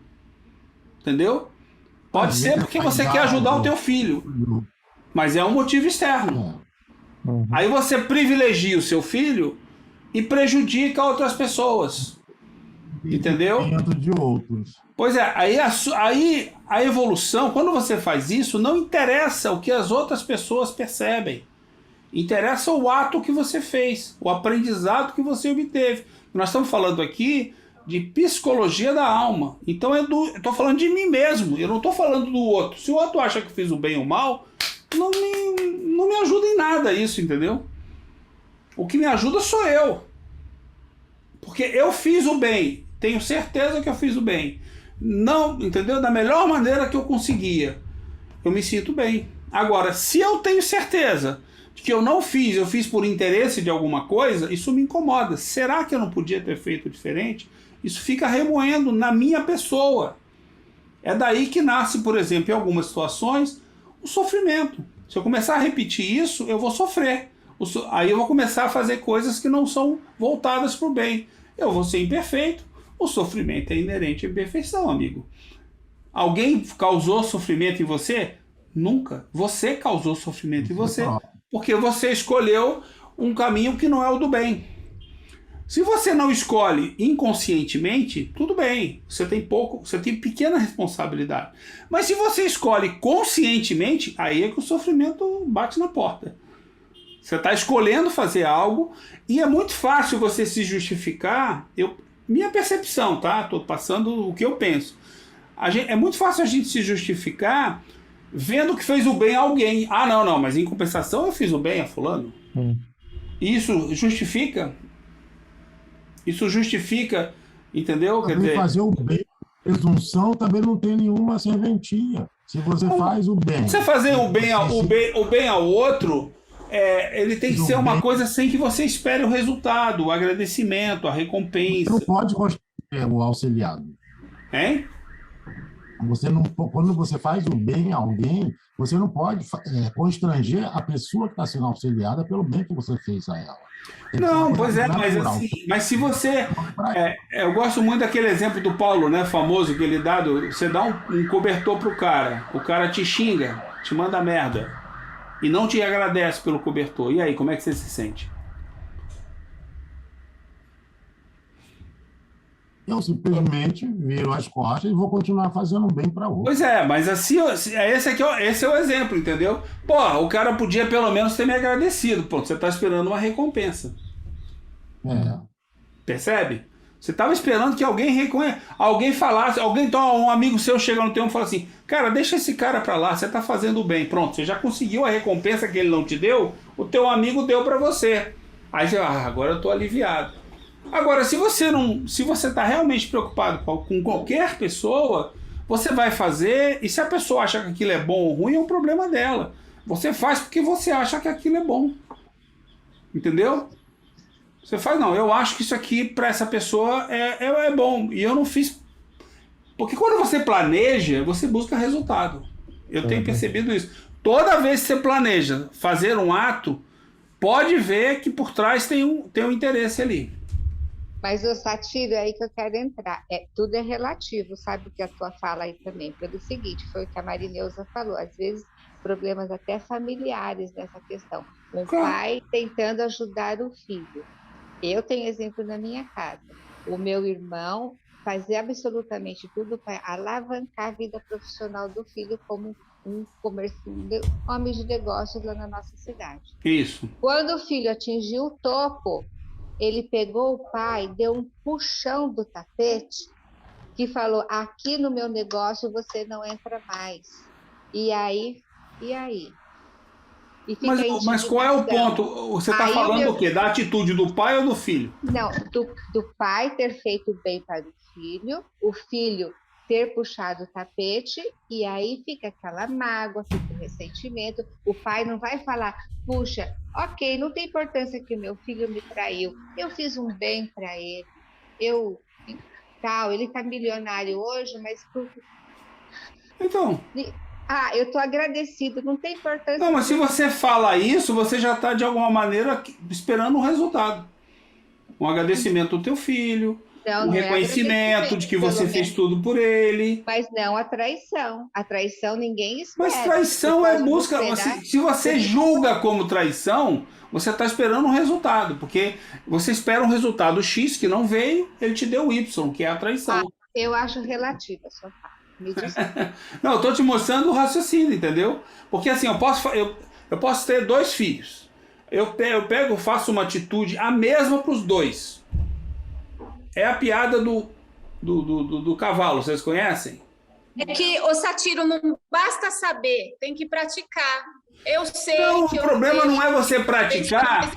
Entendeu? Pode ser porque você quer ajudar o teu filho. Mas é um motivo externo. Aí você privilegia o seu filho e prejudica outras pessoas. Entendeu? Dentro de outros. Pois é, aí a evolução, quando você faz isso, não interessa o que as outras pessoas percebem. Interessa o ato que você fez, o aprendizado que você obteve. Nós estamos falando aqui de psicologia da alma. Então eu estou falando de mim mesmo, eu não estou falando do outro. Se o outro acha que fiz o bem ou o mal, não me ajuda em nada isso, entendeu? O que me ajuda sou eu. Porque eu fiz o bem. Tenho certeza que eu fiz o bem. Não, entendeu? Da melhor maneira que eu conseguia. Eu me sinto bem. Agora, se eu tenho certeza de que eu não fiz, eu fiz por interesse de alguma coisa, isso me incomoda. Será que eu não podia ter feito diferente? Isso fica remoendo na minha pessoa. É daí que nasce, por exemplo, em algumas situações, o sofrimento. Se eu começar a repetir isso, eu vou sofrer. Aí eu vou começar a fazer coisas que não são voltadas para o bem. Eu vou ser imperfeito. O sofrimento é inerente à imperfeição, amigo. Alguém causou sofrimento em você? Nunca. Você causou sofrimento em você. Porque você escolheu um caminho que não é o do bem. Se você não escolhe inconscientemente, tudo bem. Você tem pequena responsabilidade. Mas se você escolhe conscientemente, aí é que o sofrimento bate na porta. Você está escolhendo fazer algo e é muito fácil você se justificar. Minha percepção, tá? Estou passando o que eu penso. É muito fácil a gente se justificar vendo que fez o bem a alguém. Ah, não, mas em compensação eu fiz o bem a fulano. Isso justifica? Isso justifica, entendeu? Quer dizer, fazer o bem, presunção também não tem nenhuma serventia. Se você faz o bem... Você fazer o bem ao outro, ele tem que ser uma coisa sem que você espere o resultado, o agradecimento, a recompensa. Você não pode constranger o auxiliado. Hein? Quando você faz o bem a alguém, você não pode constranger a pessoa que está sendo auxiliada pelo bem que você fez a ela. Não, pois é, mas se você... eu gosto muito daquele exemplo do Paulo, né, famoso, que ele dá, você dá um cobertor pro cara, o cara te xinga, te manda merda, e não te agradece pelo cobertor. E aí, como é que você se sente? Eu simplesmente viro as costas e vou continuar fazendo bem para o outro. Pois é, mas assim, esse é o exemplo, entendeu? Pô, o cara podia pelo menos ter me agradecido. Pô, você tá esperando uma recompensa. Percebe? Você tava esperando que alguém falasse, então um amigo seu chega no teu e fala assim, cara, deixa esse cara para lá, você tá fazendo o bem. Pronto, você já conseguiu a recompensa que ele não te deu, o teu amigo deu para você. Aí você, agora eu tô aliviado. Agora, se você está realmente preocupado com qualquer pessoa, você vai fazer, e se a pessoa acha que aquilo é bom ou ruim, é um problema dela. Você faz porque você acha que aquilo é bom. Entendeu? Você faz, não, eu acho que isso aqui para essa pessoa é bom, e eu não fiz. Porque quando você planeja, você busca resultado. Eu tenho percebido isso. Toda vez que você planeja fazer um ato, pode ver que por trás tem um interesse ali. Mas o Satiro, é aí que eu quero entrar. Tudo é relativo, sabe o que a tua fala aí também? Pelo seguinte, foi o que a Marineuza falou, às vezes problemas até familiares nessa questão. Um pai tentando ajudar o filho. Eu tenho exemplo na minha casa. O meu irmão fazia absolutamente tudo para alavancar a vida profissional do filho como um homem de negócios lá na nossa cidade. Isso. Quando o filho atingiu o topo, ele pegou o pai, deu um puxão do tapete, que falou, aqui no meu negócio você não entra mais. E aí? E mas qual é o ponto? Você está falando o quê? Da atitude do pai ou do filho? Não, do pai ter feito bem para o filho ter puxado o tapete, e aí fica aquela mágoa, fica o ressentimento. O pai não vai falar, puxa, ok, não tem importância que meu filho me traiu, eu fiz um bem para ele, ele está milionário hoje, mas... Então... eu estou agradecido, não tem importância... Não, mas se você fala isso, você já está, de alguma maneira, esperando um resultado. Um agradecimento do teu filho... Não, reconhecimento de que você fez tudo por ele. Mas não a traição. A traição ninguém espera. Mas traição é busca... Se você julga como traição, você está esperando um resultado. Porque você espera um resultado X que não veio, ele te deu Y, que é a traição. Eu acho relativa a sua parte. Me diz. Não, eu estou te mostrando o raciocínio, entendeu? Porque assim, eu posso ter 2 filhos. Eu faço uma atitude a mesma para os 2. É a piada do cavalo, vocês conhecem? É que, o Satiro, não basta saber, tem que praticar. Eu sei não, que... O problema não é você praticar.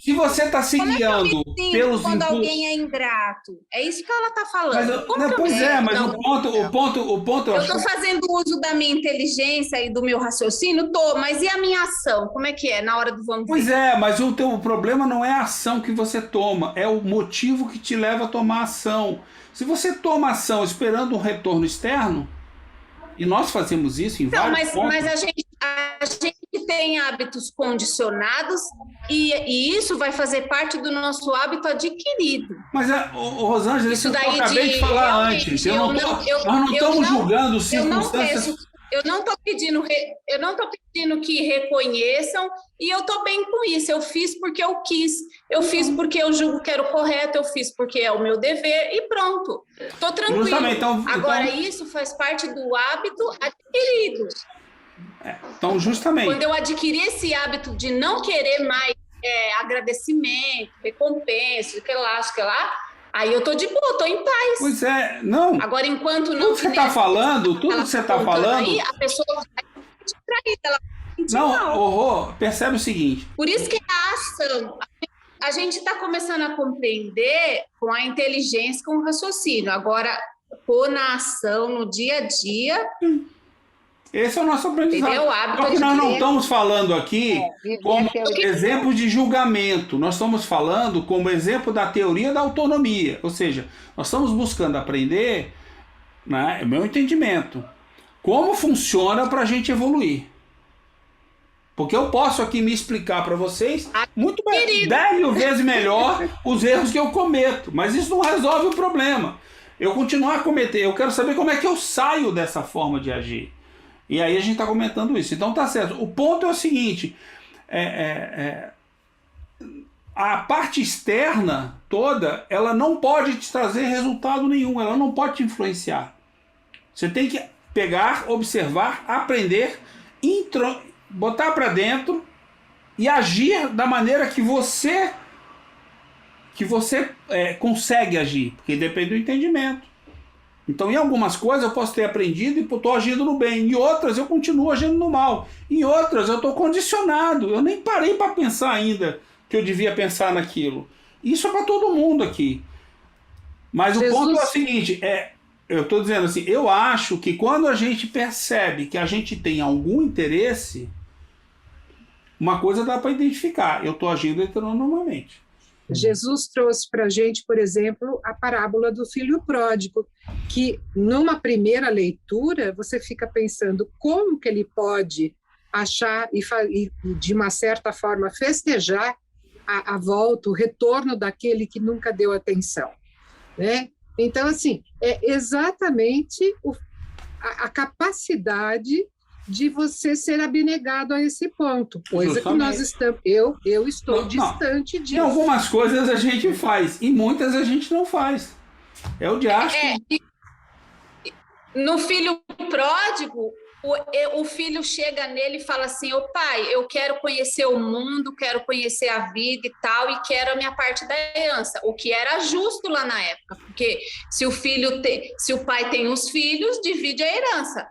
Se você está se guiando pelos quando alguém é ingrato, é isso que ela está falando. O ponto eu estou fazendo uso da minha inteligência e do meu raciocínio, mas e a minha ação? Como é que é na hora do vamos ver? Pois é, mas o problema não é a ação que você toma, é o motivo que te leva a tomar ação. Se você toma ação esperando um retorno externo, e nós fazemos isso em vários pontos... Mas a gente tem hábitos condicionados e isso vai fazer parte do nosso hábito adquirido. Mas, Rosângela, isso daí eu acabei de falar antes. Nós não estamos julgando circunstâncias... Eu não estou pedindo que reconheçam, e eu estou bem com isso. Eu fiz porque eu quis, eu fiz porque eu julgo que era o correto, eu fiz porque é o meu dever, e pronto. Estou tranquilo. Agora, isso faz parte do hábito adquirido. Então, justamente. Quando eu adquiri esse hábito de não querer mais agradecimento, recompensa, que lá, aí eu tô de boa, tô em paz. Pois é, não. Agora, enquanto não... Tudo que você está falando, aí, a pessoa vai distraída, ela vai sentir não, mal. percebe o seguinte. Por isso que a ação... A gente está começando a compreender com a inteligência, com o raciocínio. Agora, pôr na ação, no dia a dia... Esse é o nosso aprendizado. Entendeu? O hábito Só que nós não estamos falando aqui como exemplo de julgamento. Nós estamos falando como exemplo da teoria da autonomia. Ou seja, nós estamos buscando aprender, né, é meu entendimento, como funciona para a gente evoluir. Porque eu posso aqui me explicar para vocês muito bem, 10 mil vezes melhor os erros que eu cometo. Mas isso não resolve o problema. Eu continuar a cometer, eu quero saber como é que eu saio dessa forma de agir. E aí a gente está comentando isso. Então tá certo. O ponto é o seguinte, a parte externa toda, ela não pode te trazer resultado nenhum, ela não pode te influenciar. Você tem que pegar, observar, aprender, botar para dentro e agir da maneira que você consegue agir, porque depende do entendimento. Então, em algumas coisas eu posso ter aprendido e estou agindo no bem. Em outras eu continuo agindo no mal. Em outras eu estou condicionado. Eu nem parei para pensar ainda que eu devia pensar naquilo. Isso é para todo mundo aqui. Mas o ponto é o seguinte, eu estou dizendo assim, eu acho que quando a gente percebe que a gente tem algum interesse, uma coisa dá para identificar. Eu estou agindo heteronormamente. Jesus trouxe para a gente, por exemplo, a parábola do filho pródigo, que numa primeira leitura você fica pensando como que ele pode achar e de uma certa forma festejar a volta, o retorno daquele que nunca deu atenção, né? Então, assim, é exatamente a capacidade de você ser abnegado a esse ponto, coisa que nós estamos, eu estou distante disso. Em algumas coisas a gente faz, e muitas a gente não faz. É o diacho. No filho pródigo, o filho chega nele e fala assim, pai, eu quero conhecer o mundo, quero conhecer a vida e tal, e quero a minha parte da herança, o que era justo lá na época, porque se o pai tem os filhos, divide a herança.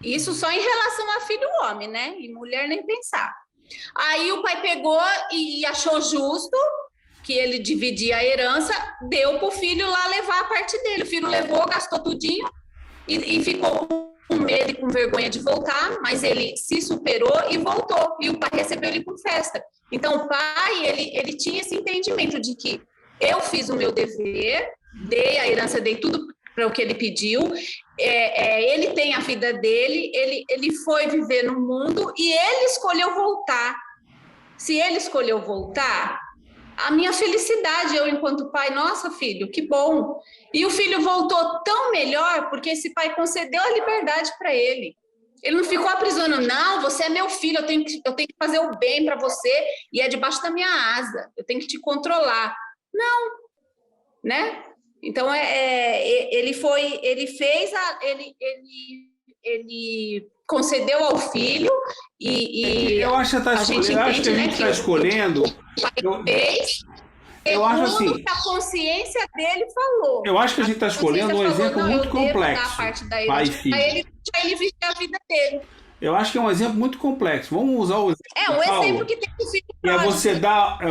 Isso só em relação a filho homem, né? E mulher nem pensar. Aí o pai pegou e achou justo que ele dividia a herança, deu para o filho lá levar a parte dele. O filho levou, gastou tudinho e ficou com medo e com vergonha de voltar, mas ele se superou e voltou. E o pai recebeu ele com festa. Então o pai, ele tinha esse entendimento de que eu fiz o meu dever, dei a herança, dei tudo para o que ele pediu, ele tem a vida dele, ele foi viver no mundo e ele escolheu voltar. Se ele escolheu voltar, a minha felicidade, eu enquanto pai, nossa filho, que bom. E o filho voltou tão melhor porque esse pai concedeu a liberdade para ele. Ele não ficou aprisionando, não, você é meu filho, eu tenho que fazer o bem para você e é debaixo da minha asa, eu tenho que te controlar. Não, né? Então, ele concedeu ao filho e eu acho que a gente está escolhendo. Eu acho assim. Que a consciência dele falou. Eu acho que a gente está escolhendo um exemplo muito complexo. Pai e filho. Aí ele vive a vida dele. Eu acho que é um exemplo muito complexo. Vamos usar o exemplo. Um exemplo que tem o filho.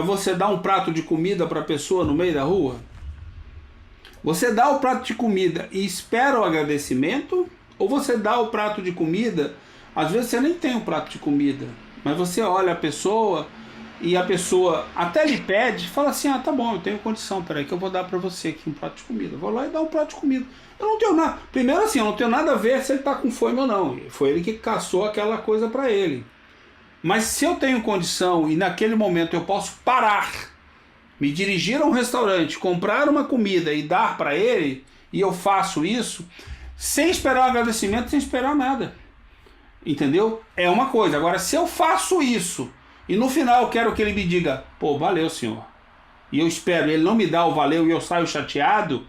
Você dá um prato de comida para a pessoa no meio da rua? Você dá o prato de comida e espera o agradecimento? Ou você dá o prato de comida, às vezes você nem tem um prato de comida, mas você olha a pessoa e a pessoa até lhe pede, fala assim, tá bom, eu tenho condição, peraí que eu vou dar para você aqui um prato de comida. Eu vou lá e dar um prato de comida. Eu não tenho nada, primeiro assim, eu não tenho nada a ver se ele está com fome ou não. Foi ele que caçou aquela coisa para ele. Mas se eu tenho condição e naquele momento eu posso parar, me dirigir a um restaurante, comprar uma comida e dar para ele, e eu faço isso, sem esperar o agradecimento, sem esperar nada. Entendeu? É uma coisa. Agora, se eu faço isso, e no final eu quero que ele me diga, valeu, senhor, e eu espero, ele não me dá o valeu e eu saio chateado,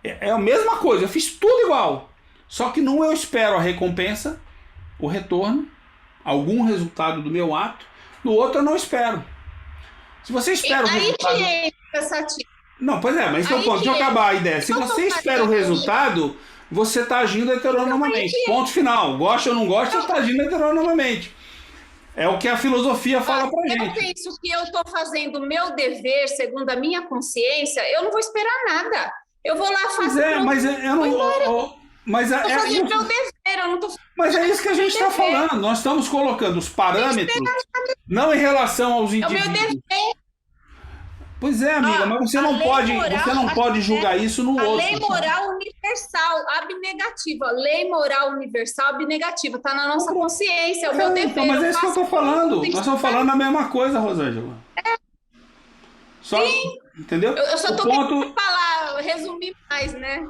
é a mesma coisa, eu fiz tudo igual. Só que não eu espero a recompensa, o retorno, algum resultado do meu ato, no outro eu não espero. Se você espera o resultado... Aí que entra, Satiro. Não, pois é, mas então, ponto, deixa eu acabar a ideia. Se você espera o resultado, você está agindo heteronomamente. Ponto final. Gosta ou não gosta, você está agindo heteronomamente. É o que a filosofia fala pra gente. Eu penso que eu estou fazendo o meu dever, segundo a minha consciência, eu não vou esperar nada. Eu vou lá, faço... Mas eu não... Mas Estou fazendo o meu dever, eu não estou... Mas é isso que a gente está falando. Nós estamos colocando os parâmetros, não em relação aos indivíduos. É o meu dever. Pois é, amiga, mas você não pode julgar isso no outro. A lei moral universal, abnegativa. Lei moral universal, abnegativa. Está na nossa consciência, é o meu dever. Então, mas é isso que eu estou falando. Nós estamos falando a mesma coisa, Rosângela. Só, sim. Entendeu? Eu só estou querendo falar, resumir mais, né?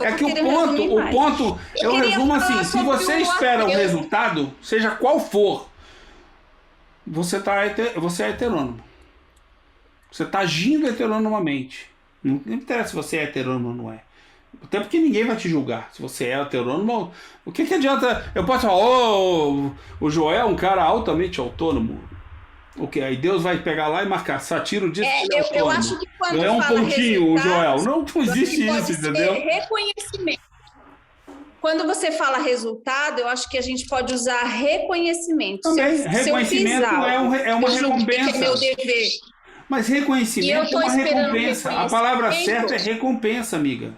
É que o ponto, eu resumo assim, se você espera o resultado, seja qual for, você é heterônomo. Você está agindo heteronomamente. Não interessa se você é heterônomo ou não é. Até porque ninguém vai te julgar. Se você é heterônomo, o que adianta? Eu posso falar, o Joel é um cara altamente autônomo. Ok, aí Deus vai pegar lá e marcar. Satiro diz que ele é autônomo. Eu acho que quando ganhou um pontinho, o Joel. Não existe isso, entendeu? Reconhecimento. Quando você fala resultado, eu acho que a gente pode usar reconhecimento. Também, reconhecimento é uma recompensa. É meu dever. Mas reconhecimento é uma recompensa. A palavra certa é recompensa, amiga.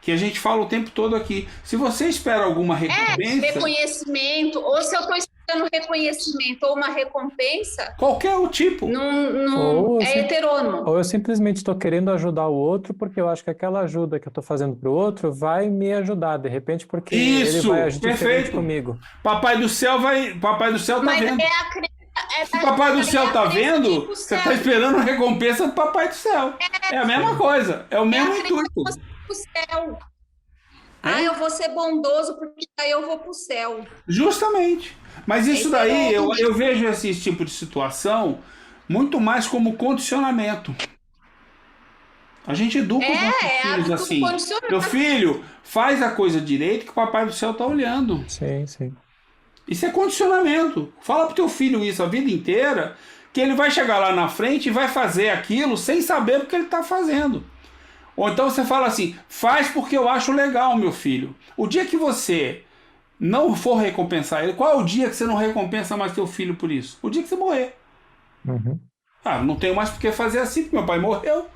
Que a gente fala o tempo todo aqui. Se você espera alguma recompensa... reconhecimento. Ou se eu estou esperando reconhecimento ou uma recompensa... Qualquer o tipo. Não é heterônomo. Ou eu simplesmente estou querendo ajudar o outro porque eu acho que aquela ajuda que eu estou fazendo para o outro vai me ajudar, de repente, porque ele vai agir diferente comigo. Papai do céu tá vendo. Se o Papai do Céu tá vendo, você tá esperando a recompensa do Papai do Céu. É a mesma coisa, é o mesmo intuito. Céu. Eu vou ser bondoso porque daí eu vou pro céu. Justamente. Mas isso daí, eu vejo esse tipo de situação muito mais como condicionamento. A gente educa os nossos filhos assim. Meu filho, faz a coisa direito que o Papai do Céu tá olhando. Sim, sim. Isso é condicionamento. Fala pro teu filho isso a vida inteira, que ele vai chegar lá na frente e vai fazer aquilo sem saber o que ele está fazendo. Ou então você fala assim, faz porque eu acho legal, meu filho. O dia que você não for recompensar ele, qual é o dia que você não recompensa mais teu filho por isso? O dia que você morrer. Uhum. Não tenho mais por que fazer assim, porque meu pai morreu.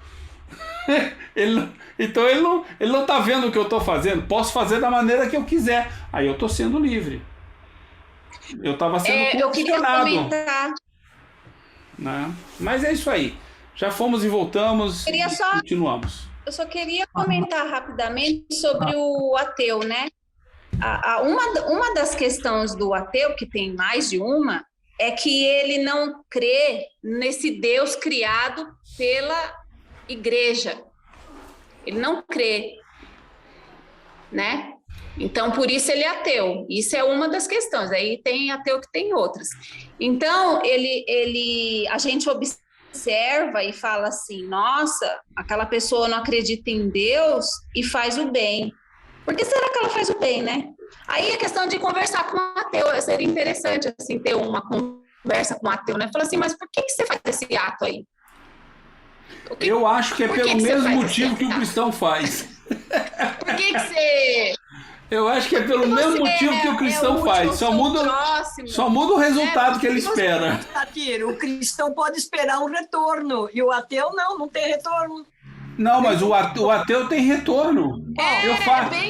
Então ele não tá vendo o que eu tô fazendo. Posso fazer da maneira que eu quiser. Aí eu tô sendo livre. Eu estava sendo condicionado. Eu queria comentar. Né? Mas é isso aí. Já fomos e voltamos. Continuamos. Eu só queria comentar rapidamente sobre o ateu, né? Uma das questões do ateu, que tem mais de uma, é que ele não crê nesse Deus criado pela igreja. Ele não crê, né? Então, por isso ele é ateu. Isso é uma das questões. Aí tem ateu que tem outras. Então, a gente observa e fala assim, nossa, aquela pessoa não acredita em Deus e faz o bem. Por que será que ela faz o bem, né? Aí é questão de conversar com um ateu. Seria interessante, assim, ter uma conversa com um ateu, né? Falar assim, mas por que você faz esse ato aí? Eu acho que é pelo mesmo motivo que o cristão faz. Por que você... Eu acho que é pelo mesmo motivo que o cristão faz. Só muda o resultado que ele espera. O cristão pode esperar um retorno. E o ateu não tem retorno. Não, mas o ateu tem retorno.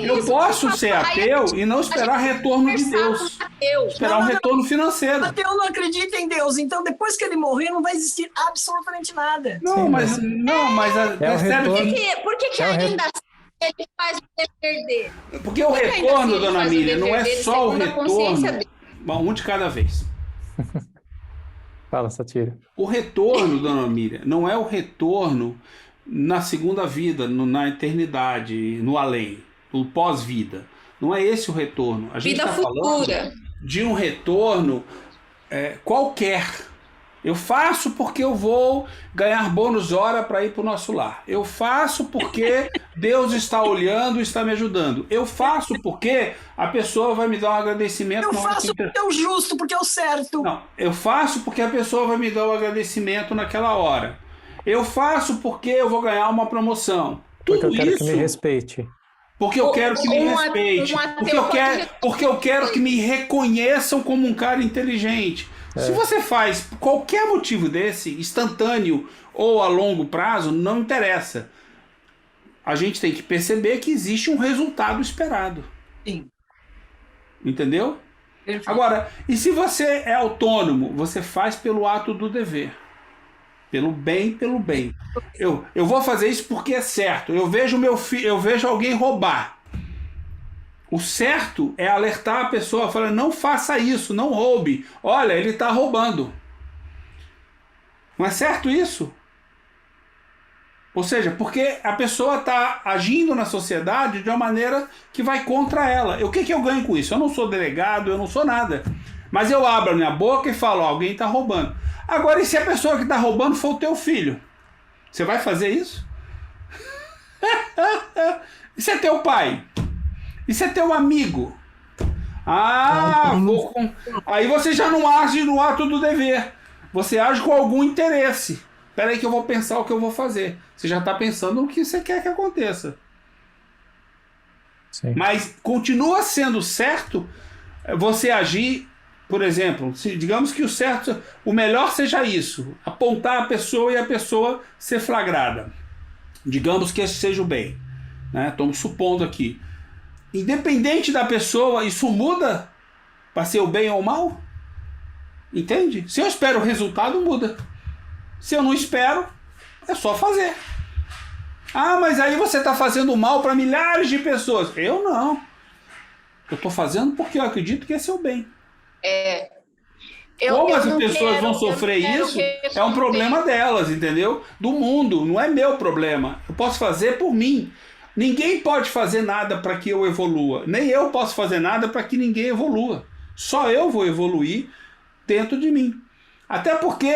Eu posso ser ateu e não esperar retorno de Deus. Esperar um retorno financeiro. O ateu não acredita em Deus. Então, depois que ele morrer, não vai existir absolutamente nada. Por que ainda ele faz o dever dele? Porque o retorno, dona Miriam, não é só o retorno. Um de cada vez. Fala, Satiro. O retorno, dona Miriam, não é o retorno na segunda vida, na eternidade, no além, no pós-vida. Não é esse o retorno. A gente está falando de um retorno qualquer. Eu faço porque eu vou ganhar bônus hora para ir para o nosso lar. Eu faço porque Deus está olhando e está me ajudando. Eu faço porque a pessoa vai me dar um agradecimento. Eu faço porque é o justo, porque é o certo. Não, eu faço porque a pessoa vai me dar um agradecimento naquela hora. Eu faço porque eu vou ganhar uma promoção. Porque Tudo eu quero isso... que me respeite. Porque eu quero que me respeite. Porque eu quero que me reconheçam como um cara inteligente. Se você faz qualquer motivo desse, instantâneo ou a longo prazo, não interessa. A gente tem que perceber que existe um resultado esperado. Sim. Entendeu? Perfeito. Agora, e se você é autônomo, você faz pelo ato do dever. Pelo bem. Eu vou fazer isso porque é certo. Eu vejo alguém roubar. O certo é alertar a pessoa, falando, não faça isso, não roube. Olha, ele está roubando. Não é certo isso? Ou seja, porque a pessoa está agindo na sociedade de uma maneira que vai contra ela. O que eu ganho com isso? Eu não sou delegado, eu não sou nada. Mas eu abro a minha boca e falo, alguém está roubando. Agora, e se a pessoa que está roubando for o teu filho? Você vai fazer isso? E se é teu pai? E se é teu amigo? Aí você já não age no ato do dever. Você age com algum interesse. Espera aí que eu vou pensar o que eu vou fazer. Você já está pensando no que você quer que aconteça. Sim. Mas continua sendo certo você agir, por exemplo, digamos que o melhor seja isso, apontar a pessoa e a pessoa ser flagrada. Digamos que esse seja o bem. Né? Estamos supondo aqui. Independente da pessoa, isso muda para ser o bem ou o mal? Entende? Se eu espero o resultado, muda. Se eu não espero, é só fazer. Ah, mas aí você está fazendo mal para milhares de pessoas. Eu não. Eu estou fazendo porque eu acredito que esse é o bem. Como as pessoas vão sofrer isso, é um problema delas, entendeu? Do mundo, não é meu problema. Eu posso fazer por mim. Ninguém pode fazer nada para que eu evolua. Nem eu posso fazer nada para que ninguém evolua. Só eu vou evoluir dentro de mim. Até porque,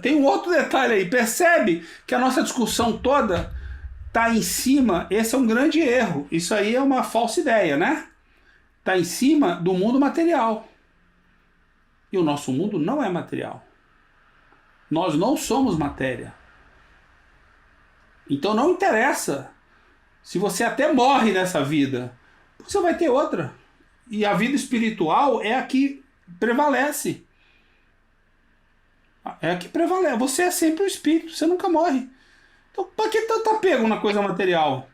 tem um outro detalhe aí, percebe que a nossa discussão toda está em cima, esse é um grande erro. Isso aí é uma falsa ideia, né? Está em cima do mundo material. E o nosso mundo não é material. Nós não somos matéria. Então não interessa se você até morre nessa vida, você vai ter outra. E a vida espiritual é a que prevalece. É a que prevalece. Você é sempre o espírito, você nunca morre. Então, para que tanto apego na coisa material?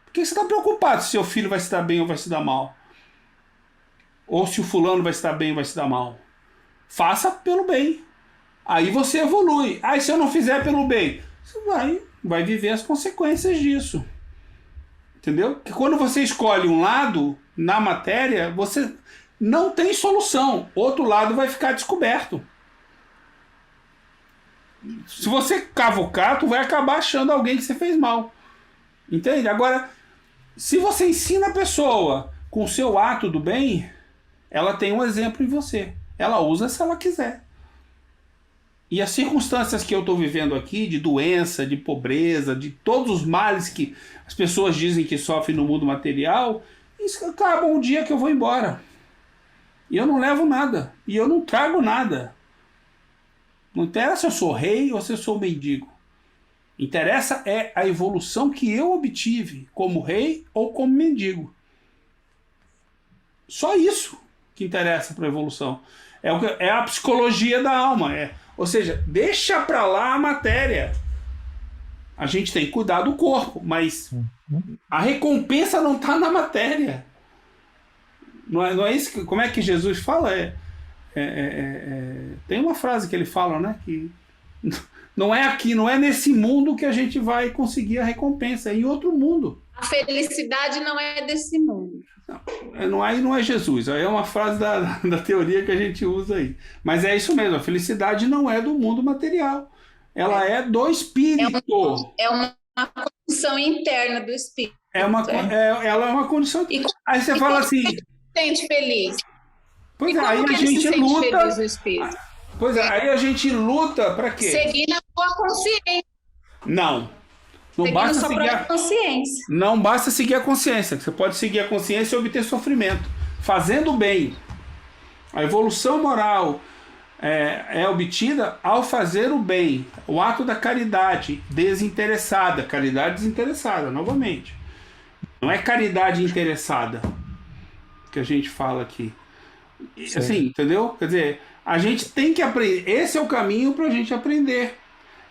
Por que você está preocupado se seu filho vai se dar bem ou vai se dar mal? Ou se o fulano vai se dar bem ou vai se dar mal? Faça pelo bem. Aí você evolui. Aí se eu não fizer pelo bem, você vai viver as consequências disso. Entendeu? Que quando você escolhe um lado na matéria, você não tem solução. Outro lado vai ficar descoberto. Se você cavucar, tu vai acabar achando alguém que você fez mal. Entende? Agora, se você ensina a pessoa com o seu ato do bem, ela tem um exemplo em você. Ela usa se ela quiser. E as circunstâncias que eu estou vivendo aqui, de doença, de pobreza, de todos os males que as pessoas dizem que sofrem no mundo material, isso acaba um dia que eu vou embora. E eu não levo nada. E eu não trago nada. Não interessa se eu sou rei ou se eu sou mendigo. Interessa é a evolução que eu obtive como rei ou como mendigo. Só isso que interessa para a evolução. É a psicologia da alma. Ou seja, deixa para lá a matéria. A gente tem que cuidar do corpo, mas a recompensa não está na matéria. Não é isso? Como é que Jesus fala? Tem uma frase que ele fala, né? Que não é aqui, não é nesse mundo que a gente vai conseguir a recompensa, é em outro mundo. A felicidade não é desse mundo. Não é Jesus, aí é uma frase da teoria que a gente usa aí. Mas é isso mesmo, a felicidade não é do mundo material, ela é do espírito. É uma condição interna do espírito. Ela é uma condição. Aí você fala assim. Se sente feliz. Pois é, aí a gente luta. Pois é, aí a gente luta para quê? Seguindo a sua consciência. Não. Não Seguindo basta sua seguir própria a... consciência. Não basta seguir a consciência. Você pode seguir a consciência e obter sofrimento. Fazendo o bem. A evolução moral é obtida ao fazer o bem. O ato da caridade desinteressada. Caridade desinteressada, novamente. Não é caridade interessada que a gente fala aqui. Sim. Assim, entendeu? Quer dizer, a gente tem que aprender. Esse é o caminho para a gente aprender.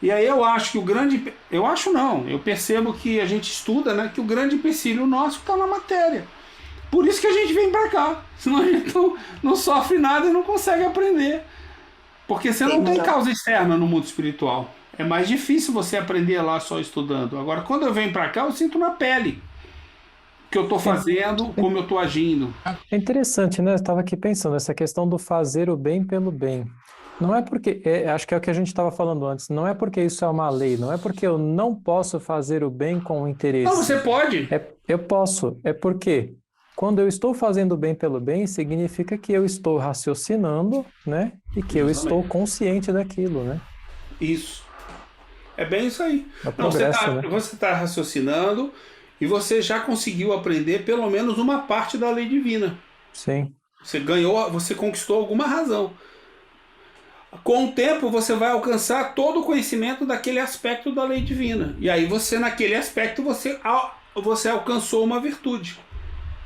E aí eu acho que o grande... Eu acho não. Eu percebo que a gente estuda, né? Que o grande empecilho nosso está na matéria. Por isso que a gente vem para cá. Senão a gente não sofre nada e não consegue aprender. Porque você não tem causa externa no mundo espiritual. É mais difícil você aprender lá só estudando. Agora, quando eu venho para cá, eu sinto na pele o que eu estou fazendo, como eu estou agindo. É interessante, né? Eu estava aqui pensando, essa questão do fazer o bem pelo bem. Não é porque, acho que é o que a gente estava falando antes, não é porque isso é uma lei, não é porque eu não posso fazer o bem com interesse. Não, você pode. Eu posso, é porque quando eu estou fazendo o bem pelo bem, significa que eu estou raciocinando, né? E que eu estou consciente daquilo, né? Isso. É bem isso aí. É o Não, progresso, né? você está raciocinando e você já conseguiu aprender pelo menos uma parte da lei divina. Sim. Você ganhou, você conquistou alguma razão. Com o tempo, você vai alcançar todo o conhecimento daquele aspecto da lei divina. E aí você, naquele aspecto, você alcançou uma virtude.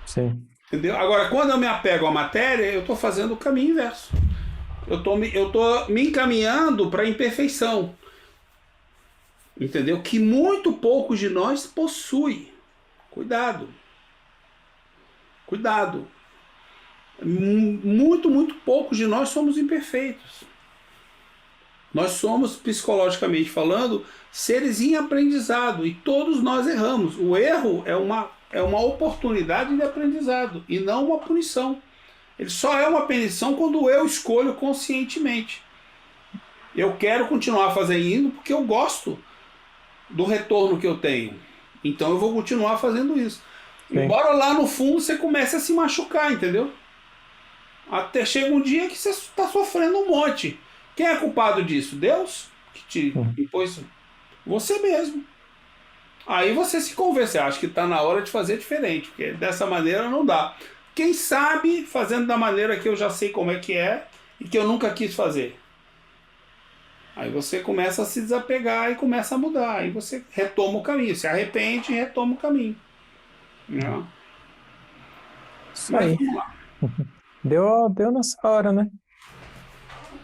Sim. Entendeu? Agora, quando eu me apego à matéria, eu estou fazendo o caminho inverso. Eu tô me encaminhando para a imperfeição. Entendeu? Que muito poucos de nós possuem. Cuidado. Cuidado. Muito poucos de nós somos imperfeitos. Nós somos, psicologicamente falando, seres em aprendizado e todos nós erramos. O erro é uma oportunidade de aprendizado e não uma punição. Ele só é uma punição quando eu escolho conscientemente. Eu quero continuar fazendo porque eu gosto do retorno que eu tenho. Então eu vou continuar fazendo isso. Sim. Embora lá no fundo você comece a se machucar, entendeu? Até chega um dia que você está sofrendo um monte. Quem é culpado disso? Deus? Que te impôs? Você mesmo. Aí você se convence. Acho que está na hora de fazer diferente, porque dessa maneira não dá. Quem sabe fazendo da maneira que eu já sei como é que é e que eu nunca quis fazer. Aí você começa a se desapegar e começa a mudar. Aí você retoma o caminho. Se arrepende e retoma o caminho. Não. Isso aí. Vamos lá. Deu nossa hora, né?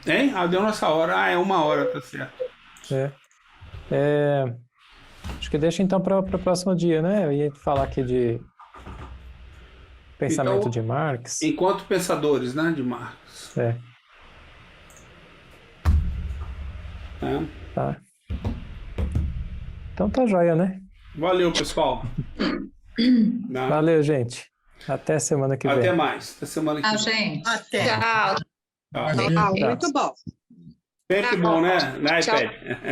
Hein? Deu nossa hora. É 1 hora, tá certo. Acho que deixa então para o próximo dia, né? Eu ia falar aqui de pensamento Então, de Marx. Enquanto pensadores, né? De Marx. Tá. Então tá joia, né? Valeu, pessoal. Valeu, gente. Até semana que vem. Até mais. Até semana que vem. gente. Até. Tchau. Tchau. Muito bom. Sempre bom, né? Na iPad.